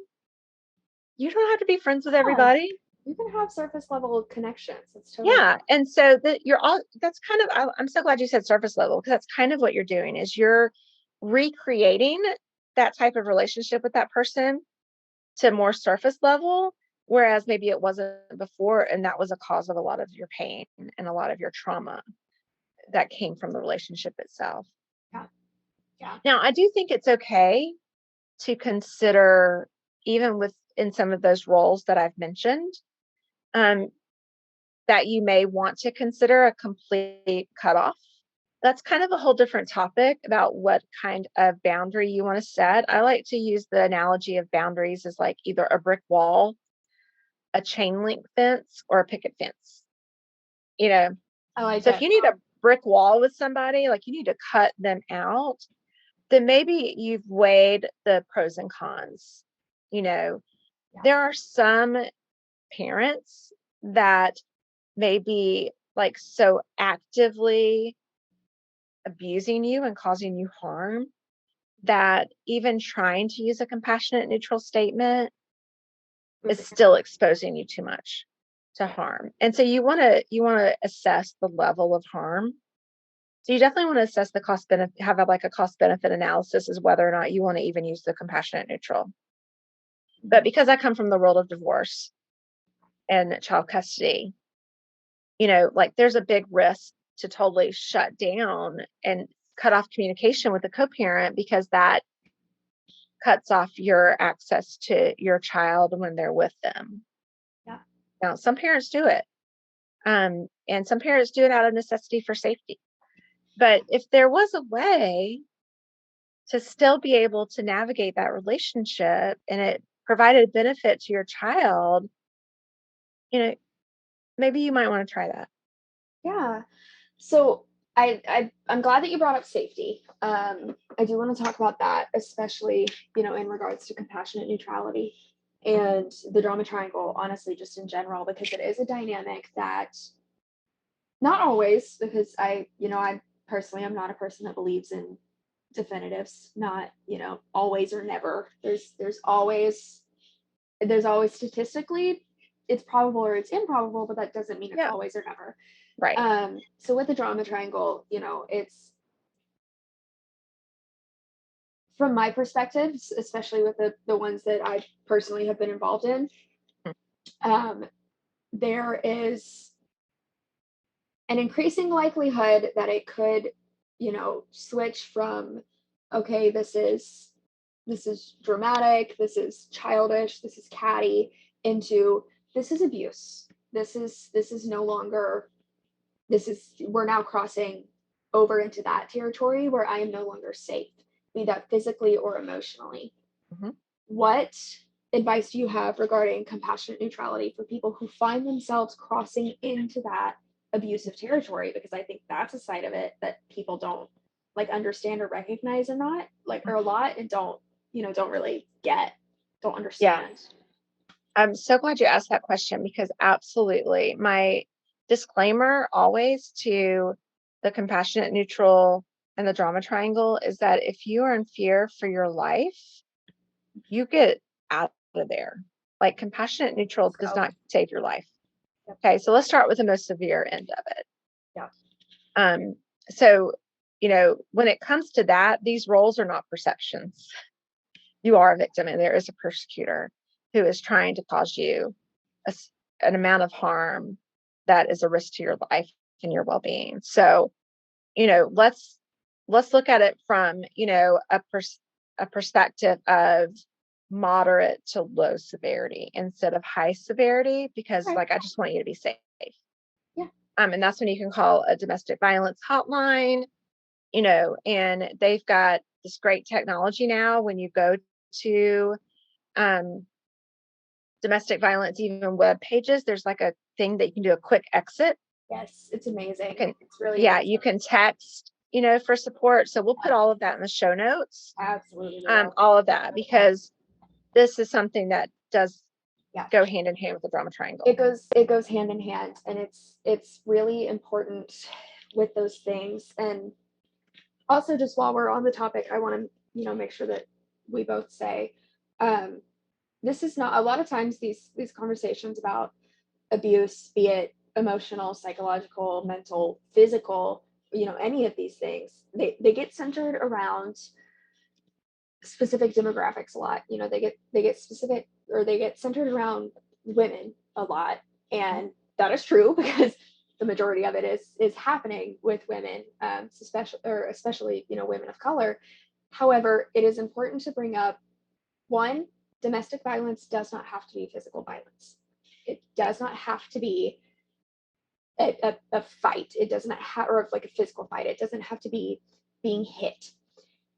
You don't have to be friends with everybody. You can have surface level connections. That's totally fine. And so that's kind of, I'm so glad you said surface level, because that's kind of what you're doing, is you're recreating that type of relationship with that person to more surface level, whereas maybe it wasn't before, and that was a cause of a lot of your pain and a lot of your trauma that came from the relationship itself. Yeah. Now, I do think it's okay to consider, even in some of those roles that I've mentioned, that you may want to consider a complete cutoff. That's kind of a whole different topic about what kind of boundary you want to set. I like to use the analogy of boundaries as like either a brick wall, a chain link fence, or a picket fence. So if you need a brick wall with somebody, like you need to cut them out, then maybe you've weighed the pros and cons. There are some parents that may be like so actively abusing you and causing you harm that even trying to use a compassionate neutral statement is still exposing you too much to harm. And so you want to assess the level of harm So you definitely want to assess the cost benefit, have a cost benefit analysis as whether or not you want to even use the compassionate neutral. But because I come from the world of divorce and child custody, there's a big risk to totally shut down and cut off communication with the co-parent, because that cuts off your access to your child when they're with them. Yeah. Now, some parents do it. And some parents do it out of necessity for safety. But if there was a way to still be able to navigate that relationship and it provided benefit to your child, maybe you might want to try that. Yeah. So I'm glad that you brought up safety. I do want to talk about that, especially, in regards to compassionate neutrality and the drama triangle, honestly, just in general, because it is a dynamic that not always, because I personally, I'm not a person that believes in definitives, not, always or never. There's always statistically it's probable or it's improbable, but that doesn't mean it's always or never. Right. So with the drama triangle, it's, from my perspective, especially with the ones that I personally have been involved in, there is an increasing likelihood that it could, switch from, okay, this is dramatic, this is childish, this is catty, into this is abuse. This is no longer, we're now crossing over into that territory where I am no longer safe, be that physically or emotionally. Mm-hmm. What advice do you have regarding compassionate neutrality for people who find themselves crossing into that abusive territory? Because I think that's a side of it that people don't understand or recognize, or not or a lot, and don't really don't understand. Yeah. I'm so glad you asked that question, because absolutely, my disclaimer always to the compassionate neutral and the drama triangle is that if you are in fear for your life, you get out of there. Compassionate neutral does not save your life. Okay, so let's start with the most severe end of it. Yeah. So, when it comes to that, these roles are not perceptions. You are a victim and there is a persecutor who is trying to cause you an amount of harm that is a risk to your life and your well-being. So, let's look at it from, a perspective of moderate to low severity instead of high severity, because I just want you to be safe. Yeah. And that's when you can call a domestic violence hotline, and they've got this great technology now. When you go to domestic violence, even web pages, there's a thing that you can do a quick exit. Yes, it's amazing. It's really amazing. You can text, for support. So we'll put all of that in the show notes. Absolutely. All of that, because this is something that does go hand in hand with the drama triangle. It goes hand in hand, and it's really important with those things. And also, just while we're on the topic, I want to make sure that we both say, this is not, a lot of times these conversations about abuse, be it emotional, psychological, mental, physical, any of these things, they get centered around specific demographics a lot. They get specific, or they get centered around women a lot, and that is true because the majority of it is happening with women, especially women of color. However, it is important to bring up, one, domestic violence does not have to be physical violence. It does not have to be a fight. It doesn't have, or a physical fight. It doesn't have to be being hit.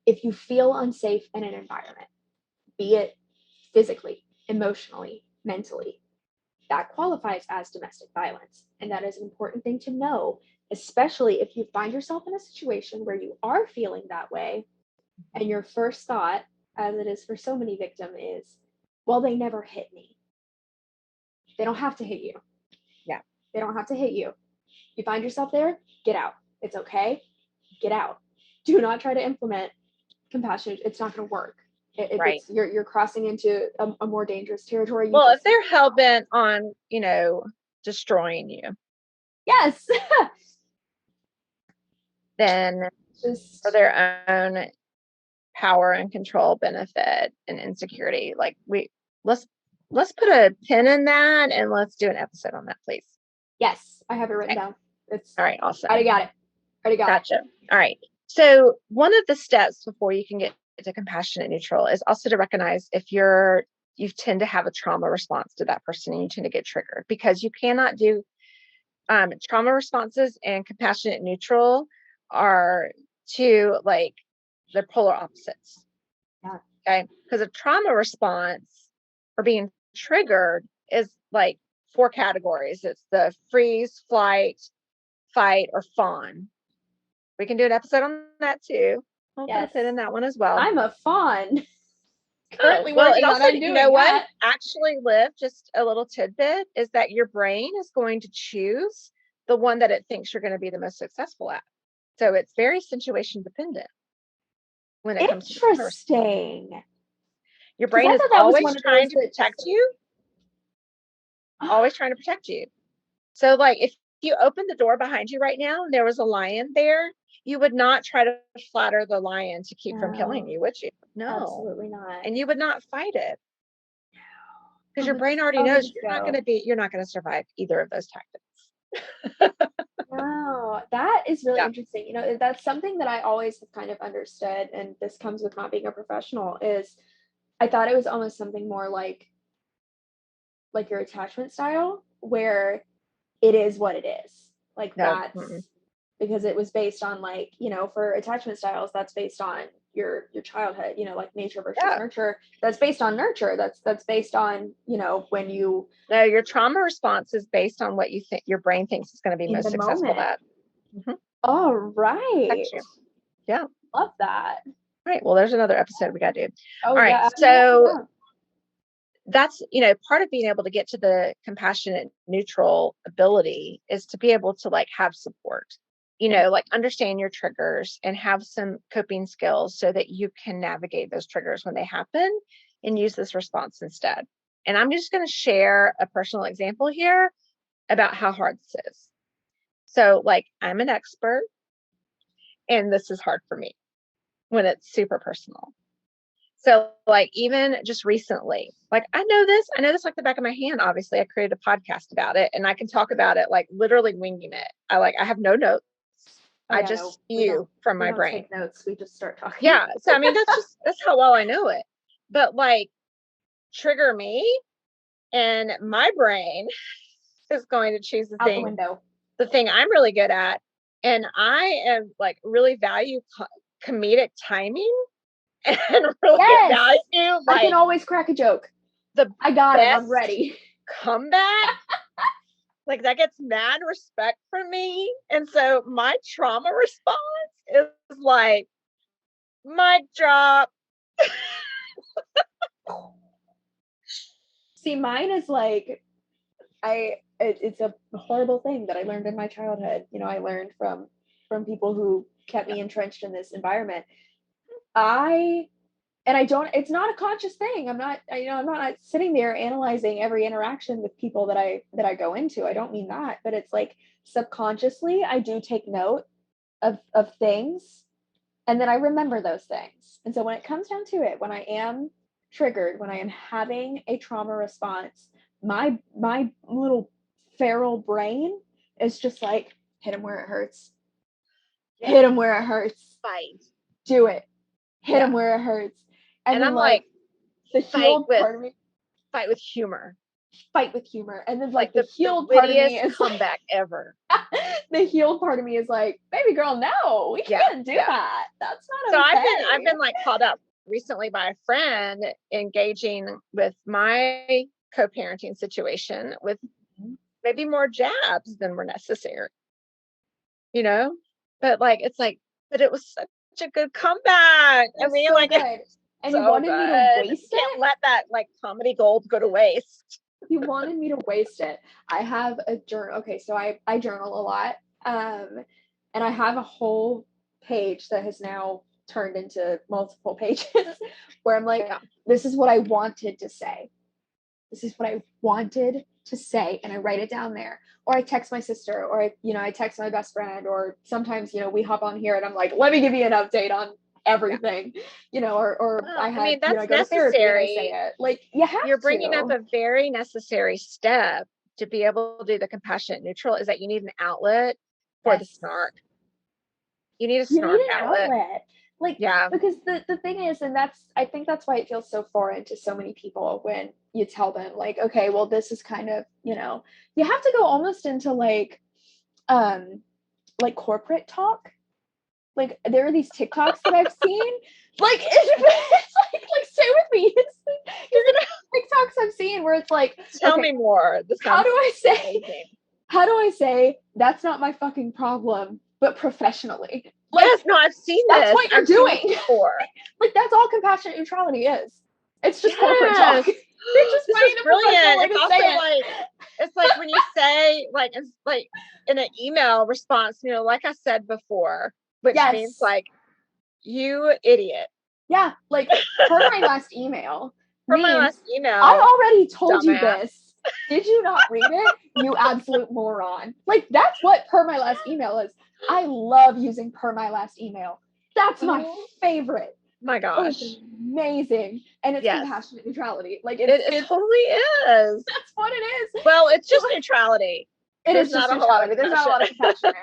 If you feel unsafe in an environment, be it physically, emotionally, mentally, that qualifies as domestic violence. And that is an important thing to know, especially if you find yourself in a situation where you are feeling that way, and your first thought, as it is for so many victims, is, well, they never hit me. They don't have to hit you. Yeah. They don't have to hit you. You find yourself there, get out. It's okay. Get out. Do not try to implement compassion. It's not going to work. Right. You're crossing into a more dangerous territory. Well, if they're hell-bent on, destroying you. Yes. than for their own power and control, benefit and insecurity. Like let's put a pin in that and let's do an episode on that, please. Yes, I have it written down. It's all right. Awesome. I got it. Gotcha. All right. So one of the steps before you can get to compassionate neutral is also to recognize if you tend to have a trauma response to that person and you tend to get triggered, because you cannot do trauma responses and compassionate neutral are two, like, they're polar opposites. Yeah. Okay. Because a trauma response or being triggered is like 4 categories. It's the freeze, flight, fight, or fawn. We can do an episode on that too. I'll put a pin in that one as well. I'm a fawn. Currently working on undoing you know what? Actually, Liv, just a little tidbit is that your brain is going to choose the one that it thinks you're going to be the most successful at. So it's very situation dependent when it comes to interesting. Your brain is always trying to protect you. Always trying to protect you. So like if you opened the door behind you right now and there was a lion there, you would not try to flatter the lion to keep from killing you, would you? No, absolutely not. And you would not fight it. Because your brain already knows you're not going to survive either of those tactics. Wow, that is really interesting. You know, that's something that I always have kind of understood, and this comes with not being a professional, is I thought it was almost something more like your attachment style, where it is what it is. Like that's because it was based on, like, you know, for attachment styles, that's based on your childhood, you know, like nature versus nurture. That's based on nurture. That's based on, you know, when you your trauma response is based on what you think your brain thinks is going to be most successful at. All right. Yeah. Love that. All right. Well, there's another episode we got to do. Oh, all right. Yeah, so that's, you know, part of being able to get to the compassionate neutral ability is to be able to like have support, you know, like understand your triggers and have some coping skills so that you can navigate those triggers when they happen and use this response instead. And I'm just going to share a personal example here about how hard this is. So like I'm an expert and this is hard for me when it's super personal. So like even just recently, like I know this like the back of my hand. Obviously I created a podcast about it and I can talk about it like literally winging it. I have no notes. I just spew from my brain. Take notes. We just start talking. Yeah. So I mean that's how well I know it. But like trigger me and my brain is going to choose the thing I'm really good at. And I am like really value comedic timing. And really value, I can always crack a joke. I got it. I'm ready. Comeback. Like that gets mad respect from me. And so my trauma response is like mic drop. See, mine is like it's a horrible thing that I learned in my childhood. You know, I learned from people who kept me entrenched in this environment. It's not a conscious thing. I'm not sitting there analyzing every interaction with people that I go into. I don't mean that, but it's like subconsciously I do take note of things, and then I remember those things. And so when it comes down to it, when I am triggered, when I am having a trauma response, my little feral brain is just like, hit him where it hurts. Hit him where it hurts. Fight. Do it. Hit him where it hurts. And I'm like the healed part of me. Fight with humor. Fight with humor. And then like the healed part of me is comeback ever. The healed part of me is like, baby girl, no, we can't do that. That's not okay. So I've been like called up recently by a friend engaging with my co-parenting situation with maybe more jabs than were necessary. You know? But like it's like, but it was such a good comeback. I mean, so like good. And you wanted me to waste it? Can't let that like comedy gold go to waste. You wanted me to waste it. I have a journal. Okay, so I journal a lot. And I have a whole page that has now turned into multiple pages where I'm like, this is what I wanted to say. This is what I wanted to say, and I write it down there, or I text my sister, or I text my best friend, or sometimes, we hop on here and I'm like, let me give you an update on everything, or that's I go to therapy and I say it. Like, you're bringing up a very necessary step to be able to do the compassionate neutral, is that you need an outlet for the snark. You need a snark outlet. Like, because the thing is, and I think that's why it feels so foreign to so many people when you tell them, like, okay, well, this is kind of, you have to go almost into like corporate talk. Like, there are these TikToks that I've seen. Like, it's like stay with me. It's TikToks I've seen where it's like, tell me more. How do I say that's not my fucking problem, but professionally? Like, yes, no, I've seen that's this. what you're doing before. Like, that's all compassionate neutrality is. It's just corporate talk. They're just finding a professional way to say it. It's like when you say, like, it's like in an email response, like I said before, which means like, you idiot. Yeah, like per my last email. I already told you this. Did you not read it? You absolute moron. Like, that's what per my last email is. I love using per my last email. That's my favorite. My gosh. It's amazing. And it's compassionate neutrality. Like, it totally is. That's what it is. Well, it's just neutrality. There's just neutrality. There's not a lot of compassion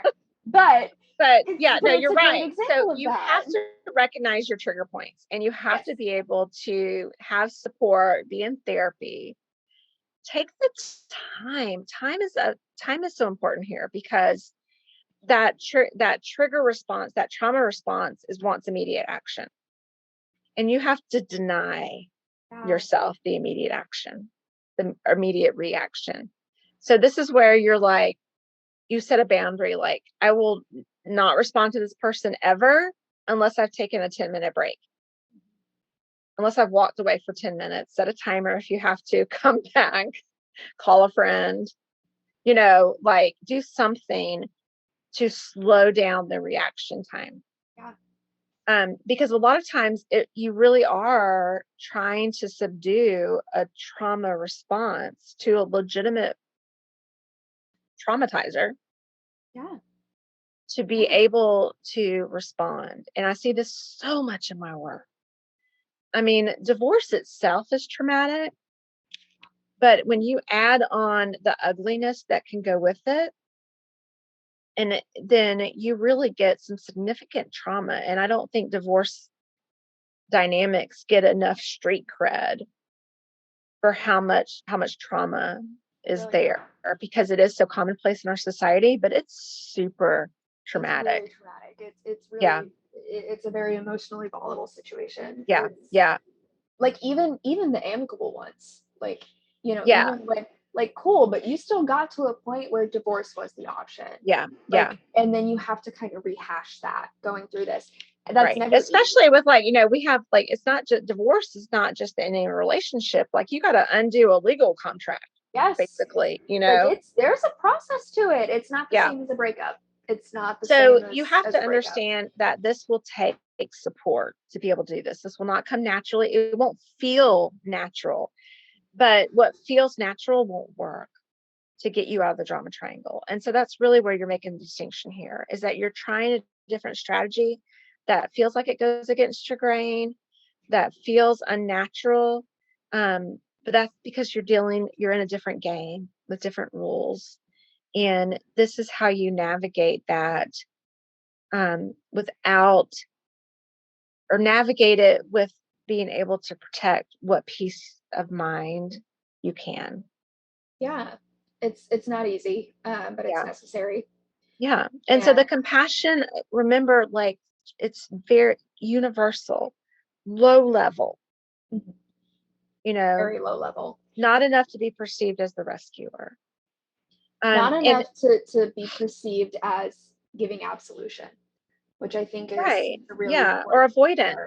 there. But you're right. So you have to recognize your trigger points, and you have to be able to have support, be in therapy. Take the time. Time is so important here, because that trigger response, that trauma response, wants immediate action, and you have to deny yourself the immediate action, the immediate reaction. So this is where you're like, you set a boundary, like, I will not respond to this person ever unless I've taken a 10-minute break. Unless I've walked away for 10 minutes, set a timer if you have to, come back, call a friend, like, do something to slow down the reaction time. Yeah. Because a lot of times you really are trying to subdue a trauma response to a legitimate traumatizer. Yeah. To be able to respond. And I see this so much in my work. I mean, divorce itself is traumatic, but when you add on the ugliness that can go with it, and then you really get some significant trauma. And I don't think divorce dynamics get enough street cred for how much trauma is there, because it is so commonplace in our society, but it's super traumatic. It's really traumatic. It's really it's a very emotionally volatile situation. Yeah. Like, even the amicable ones, like, even when, like, cool, but you still got to a point where divorce was the option. And then you have to kind of rehash that going through this. And that's never especially easy. With, like, we have, like, it's not just divorce is not just in a relationship. Like, you got to undo a legal contract. Yes. Basically, like, there's a process to it. It's not the same as a breakup. It's not the same as, you have to understand that this will take support to be able to do this. This will not come naturally. It won't feel natural, but what feels natural won't work to get you out of the drama triangle. And so that's really where you're making the distinction here, is that you're trying a different strategy that feels like it goes against your grain, that feels unnatural. But that's because you're in a different game with different rules. And this is how you navigate that navigate it with being able to protect what peace of mind you can. Yeah, it's not easy, but it's necessary. Yeah. And so the compassion, remember, like, it's very universal, low level, very low level, not enough to be perceived as the rescuer. Not enough to be perceived as giving absolution, which I think is a really or avoidance.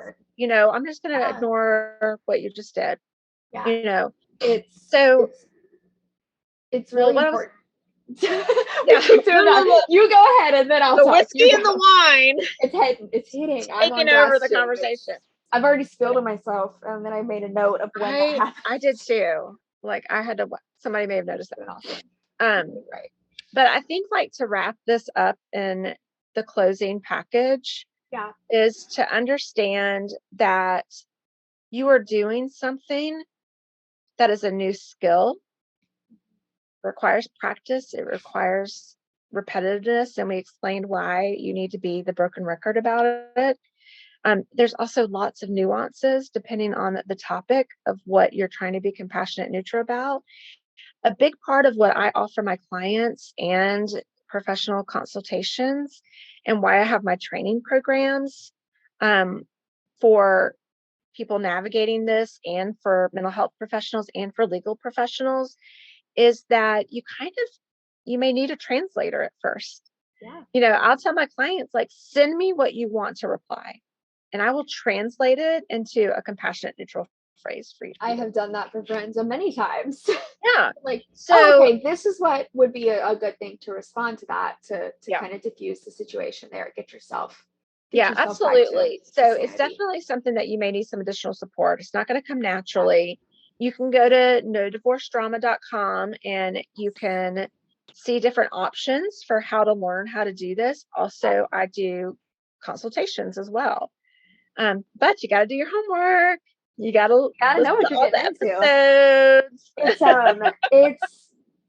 I'm just going to ignore what you just did. It's really important. You go ahead, and then I'll the talk. whiskey and the wine. It's hitting. It's taking over the conversation. I've already spilled it myself, and then I made a note of when that happened. I did too. Like somebody may have noticed that. Awesome. Right. But I think like to wrap this up in the closing package is to understand that you are doing something that is a new skill, requires practice, it requires repetitiveness, and we explained why you need to be the broken record about it. There's also lots of nuances depending on the topic of what you're trying to be compassionate neutral about. A big part of what I offer my clients and professional consultations, and why I have my training programs for people navigating this, and for mental health professionals and for legal professionals, is that you may need a translator at first. I'll tell my clients, like, send me what you want to reply, and I will translate it into a compassionate neutral phrase for you. I have done that for friends many times. Yeah. Like, so, okay, this is what would be a good thing to respond to that, to kind of diffuse the situation there. Get yourself absolutely. So sanity. it's definitely something that you may need some additional support. It's not going to come naturally. You can go to nodivorcedrama.com and you can see different options for how to learn how to do this. Also, I do consultations as well. But you got to do your homework. You got to know what you're getting into.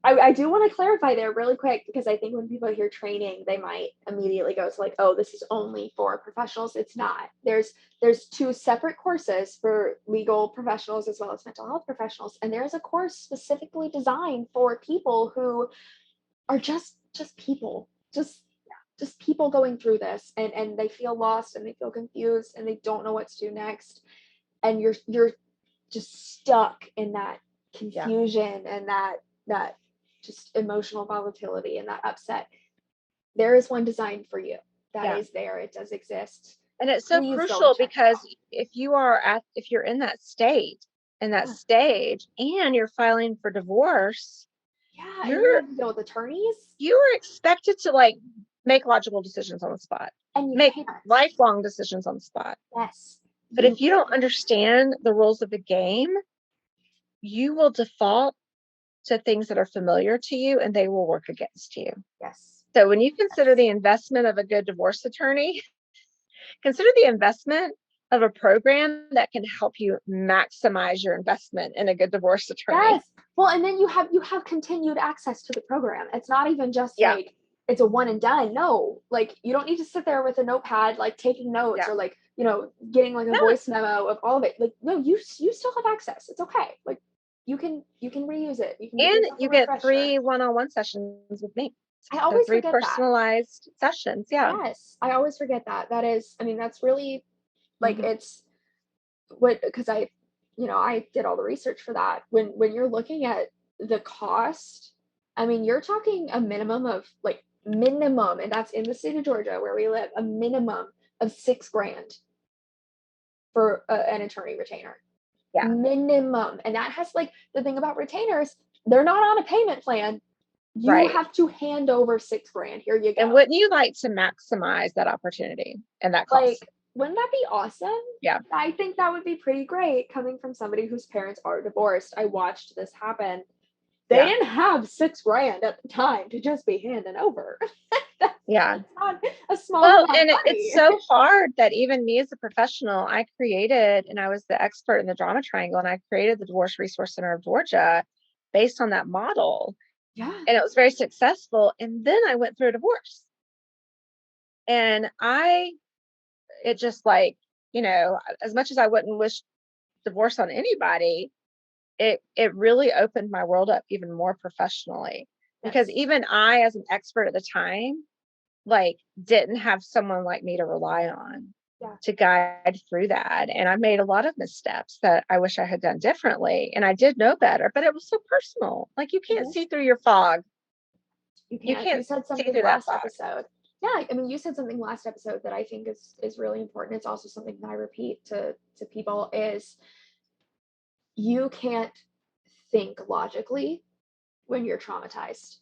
I do want to clarify there really quick, because I think when people hear training, they might immediately go to like, oh, this is only for professionals. It's not. There's 2 separate courses for legal professionals as well as mental health professionals. And there's a course specifically designed for people who are just people, just people going through this, and they feel lost and they feel confused and they don't know what to do next. And you're just stuck in that confusion and that just emotional volatility and that upset. There is one designed for you that is there. It does exist. And it's so crucial, because if you're in that state, stage, and you're filing for divorce, you're having to deal with attorneys. You are expected to like make logical decisions on the spot, and you make lifelong decisions on the spot. Yes. But if you don't understand the rules of the game, you will default to things that are familiar to you, and they will work against you. Yes. So when you consider the investment of a good divorce attorney, consider the investment of a program that can help you maximize your investment in a good divorce attorney. Yes. Well, and then you have continued access to the program. It's not even just like it's a one and done. No, like you don't need to sit there with a notepad, like taking notes or like, getting like a voice memo of all of it. Like, no, you still have access. It's okay. Like you can reuse it. You get 3 one-on-one sessions with me. I always so 3 forget personalized sessions. Yes, I always forget that. That is, I mean, that's really like it's because I did all the research for that. When you're looking at the cost, I mean, you're talking a minimum of and that's in the state of Georgia where we live, a minimum of $6,000 for an attorney retainer. Yeah. Minimum. And that has the thing about retainers, they're not on a payment plan. You have to hand over $6,000. Here you go. And wouldn't you like to maximize that opportunity and that cost? Wouldn't that be awesome? Yeah. I think that would be pretty great coming from somebody whose parents are divorced. I watched this happen. They didn't have $6,000 at the time to just be handing over. That's not a small amount of money. It's so hard that even me as a professional, I was the expert in the drama triangle, and I created the Divorce Resource Center of Georgia based on that model. Yeah. And it was very successful. And then I went through a divorce. And it just as much as I wouldn't wish divorce on anybody, it really opened my world up even more professionally, because even I, as an expert at the time, didn't have someone like me to rely on to guide through that. And I made a lot of missteps that I wish I had done differently. And I did know better, but it was so personal. You can't see through your fog. You can't. You said something last episode. Yeah, I mean, you said something last episode that I think is really important. It's also something that I repeat to people is you can't think logically when you're traumatized.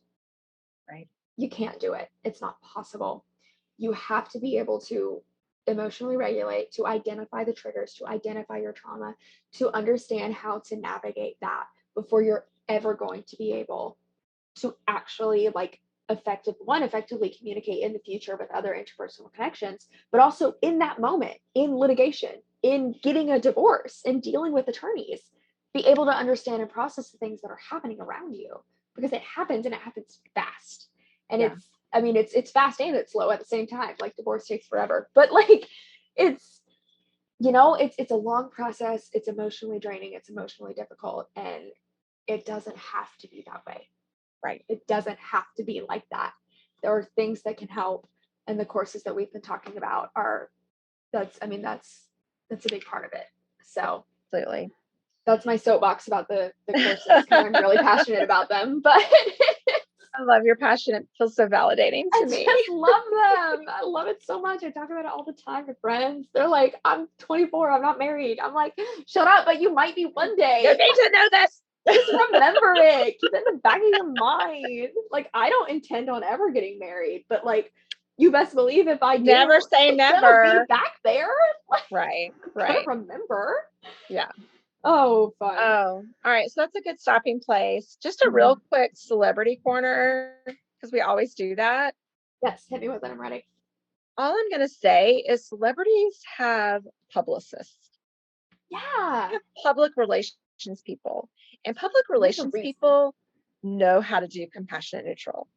Right. You can't do it. It's not possible. You have to be able to emotionally regulate, to identify the triggers, to identify your trauma, to understand how to navigate that before you're ever going to be able to actually like effectively communicate in the future with other interpersonal connections, but also in that moment, in litigation, in getting a divorce, in dealing with attorneys, be able to understand and process the things that are happening around you, because it happens and it happens fast. And it's fast and it's slow at the same time. Like divorce takes forever, but like it's it's a long process. It's emotionally draining. It's emotionally difficult, and it doesn't have to be that way. Right. It doesn't have to be like that. There are things that can help, and the courses that we've been talking about that's a big part of it. So absolutely. That's my soapbox about the courses, because I'm really passionate about them. But I love your passion. It feels so validating to me. I just love them. I love it so much. I talk about it all the time with friends. They're like, I'm 24, I'm not married. I'm like, shut up, but you might be one day. You need to know this. Just remember it. Keep it in the back of your mind. Like, I don't intend on ever getting married, but like, you best believe if I do, never say never. Be back there. Like, right. Remember. Yeah. Oh, fun. Oh, all right. So that's a good stopping place. Just a real quick celebrity corner, because we always do that. Yes, hit me with it. I'm ready. All I'm going to say is celebrities have publicists. Yeah. They have public relations people. And public relations people know how to do compassionate neutral.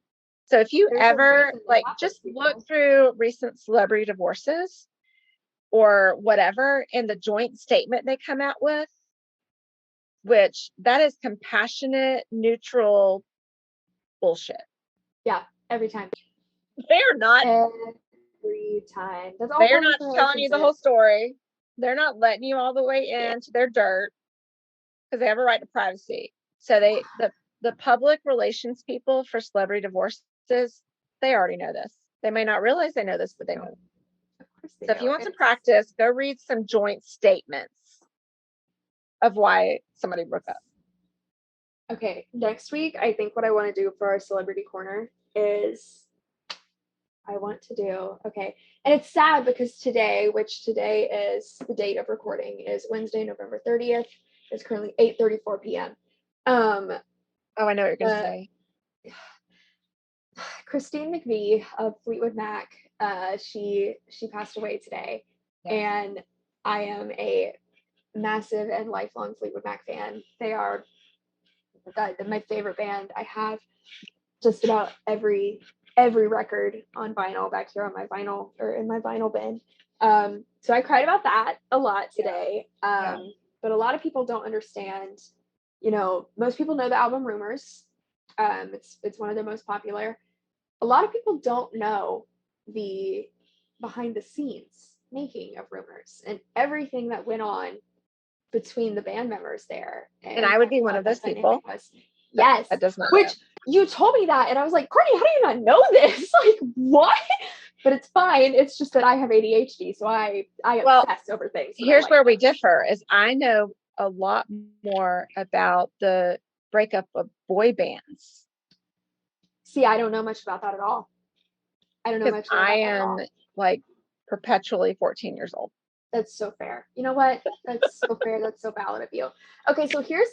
So if you ever just look through recent celebrity divorces or whatever, and the joint statement they come out with, which that is compassionate neutral bullshit. Yeah, every time. They're not every time. That's all. They're not telling you the whole story. They're not letting you all the way into their dirt, because they have a right to privacy. So the public relations people for celebrity divorces, they already know this. They may not realize they know this, but they know. So if you want some practice, go read some joint statements of why somebody broke up. Okay, next week, I think what I want to do for our celebrity corner is and it's sad because today is the date of recording, is Wednesday, November 30th. It's currently 8:34 p.m. Oh, I know what you're going to say. Christine McVie of Fleetwood Mac, she passed away today. Yeah. And I am a massive and lifelong Fleetwood Mac fan. They are my favorite band. I have just about every record on vinyl back here on my vinyl, or in my vinyl bin. So I cried about that a lot today. But a lot of people don't understand, most people know the album Rumors. It's one of their most popular. A lot of people don't know the behind the scenes making of Rumors and everything that went on between the band members there. And I would be one of those people. Yes. That does not know. You told me that, and I was like, Courtney, how do you not know this? Like, what? But it's fine. It's just that I have ADHD, so I obsess over things. Here's where we differ, is I know a lot more about the breakup of boy bands. See, I don't know much about that at all. I don't know much about I am like perpetually 14 years old. That's so fair. You know what? That's so fair. That's so valid of you. Okay, so here's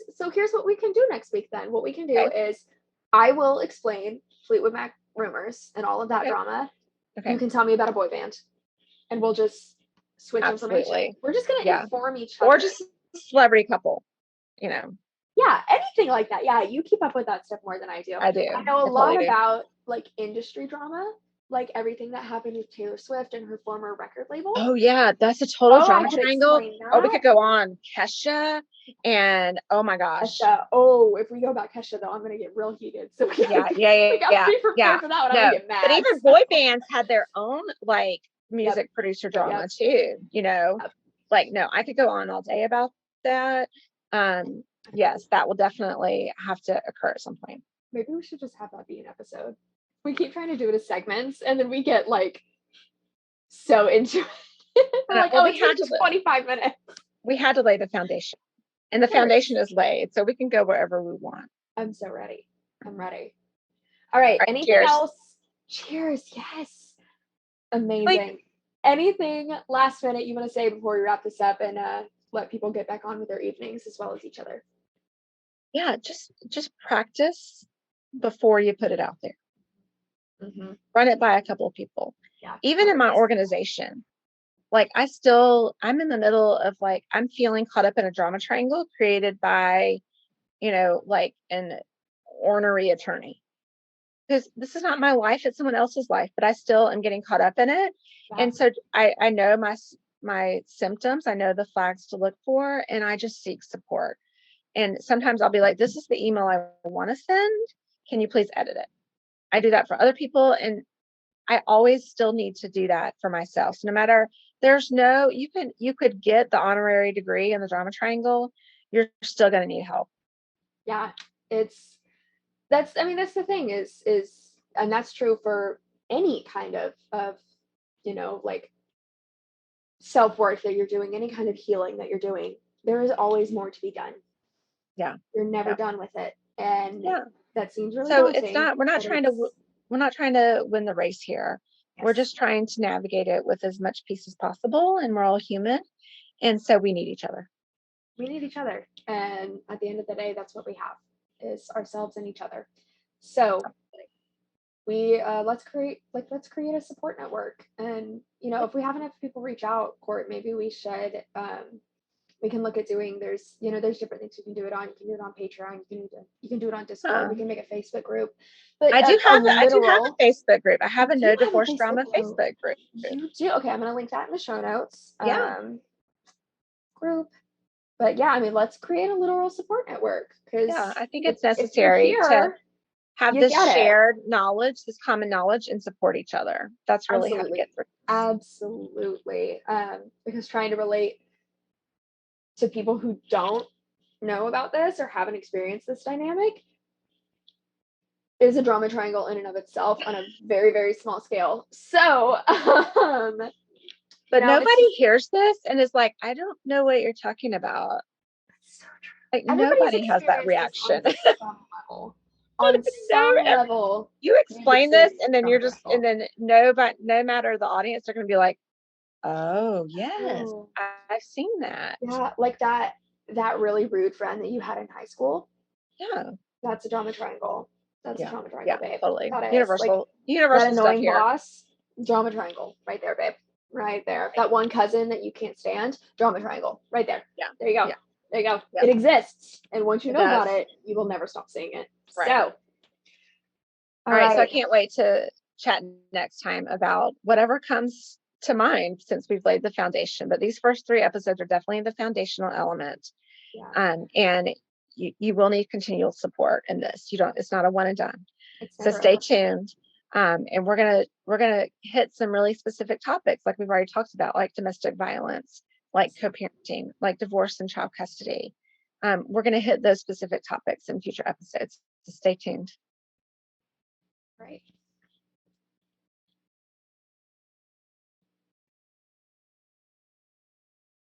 what we can do next week then. What we can do is I will explain Fleetwood Mac Rumors and all of that drama. Okay. You can tell me about a boy band, and we'll just switch information. We're just gonna inform each other. Or just celebrity couple, Yeah, anything like that. Yeah, you keep up with that stuff more than I do. I do. I know a lot about like industry drama, like everything that happened with Taylor Swift and her former record label. Oh yeah, that's a total drama triangle. Oh, we could go on Kesha, and oh my gosh. Kesha. Oh, if we go about Kesha though, I'm gonna get real heated. So we gotta be prepared for that one. I'm gonna get mad. But even boy bands had their own like music producer drama too. Like no, I could go on all day about that. Yes, that will definitely have to occur at some point. Maybe we should just have that be an episode. We keep trying to do it as segments, and then we get like so into it. We're like, we had 25 minutes. We had to lay the foundation, and the foundation is laid, so we can go wherever we want. I'm so ready. I'm ready. All right. Anything else? Cheers. Yes. Amazing. Anything last minute you want to say before we wrap this up and let people get back on with their evenings as well as each other? Yeah, just practice before you put it out there. Mm-hmm. Run it by a couple of people. Yeah, even 100%. In my organization, like I'm in the middle of like, I'm feeling caught up in a drama triangle created by, like an ornery attorney. Because this is not my life, it's someone else's life, but I still am getting caught up in it. Yeah. And so I know my symptoms, I know the flags to look for, and I just seek support. And sometimes I'll be like, this is the email I want to send. Can you please edit it? I do that for other people. And I always still need to do that for myself. So no matter, you could get the honorary degree in the drama triangle, you're still going to need help. Yeah, that's the thing is, and that's true for any kind of, like self-worth that you're doing, any kind of healing that you're doing. There is always more to be done. Yeah. You're never done with it. And that seems really so daunting. It's not, we're not trying to win the race here. Yes. We're just trying to navigate it with as much peace as possible, and we're all human. And so we need each other. We need each other. And at the end of the day, that's what we have, is ourselves and each other. So we let's create a support network. And if we have enough people reach out, Court, maybe we should we can look at doing, there's different things you can do it on. You can do it on Patreon, you can do it on Discord, we can make a Facebook group. But I do have a Facebook group. I have a No Divorce Drama Facebook group. You do? Okay, I'm gonna link that in the show notes. Group. But yeah, let's create a literal support network, because I think it's necessary to have this shared knowledge, this common knowledge, and support each other. That's really how to get through. Absolutely. Because trying to relate to people who don't know about this or haven't experienced this dynamic is a drama triangle in and of itself on a very, very small scale. So, but nobody hears this and is like, I don't know what you're talking about. That's so true. Like, nobody has that reaction. On some level, you explain this, and then you're just, and then no matter the audience, they're going to be like, oh yes, I've seen that. Yeah, like that really rude friend that you had in high school. Yeah, that's a drama triangle. That's a drama triangle, babe. Totally. That is. Universal that stuff here. Boss, drama triangle, right there, babe. Right there. Right. That one cousin that you can't stand, drama triangle, right there. Yeah. There you go. Yeah. There you go. Yeah. It exists, and once you know about it, you will never stop seeing it. Right. So. All right. So I can't wait to chat next time about whatever comes to mind, since we've laid the foundation. But these first 3 episodes are definitely the foundational element. Yeah. And you will need continual support in this. It's not a one and done. So stay tuned. And we're gonna hit some really specific topics, like we've already talked about, like domestic violence, like co-parenting, like divorce and child custody. We're gonna hit those specific topics in future episodes. So stay tuned. Right.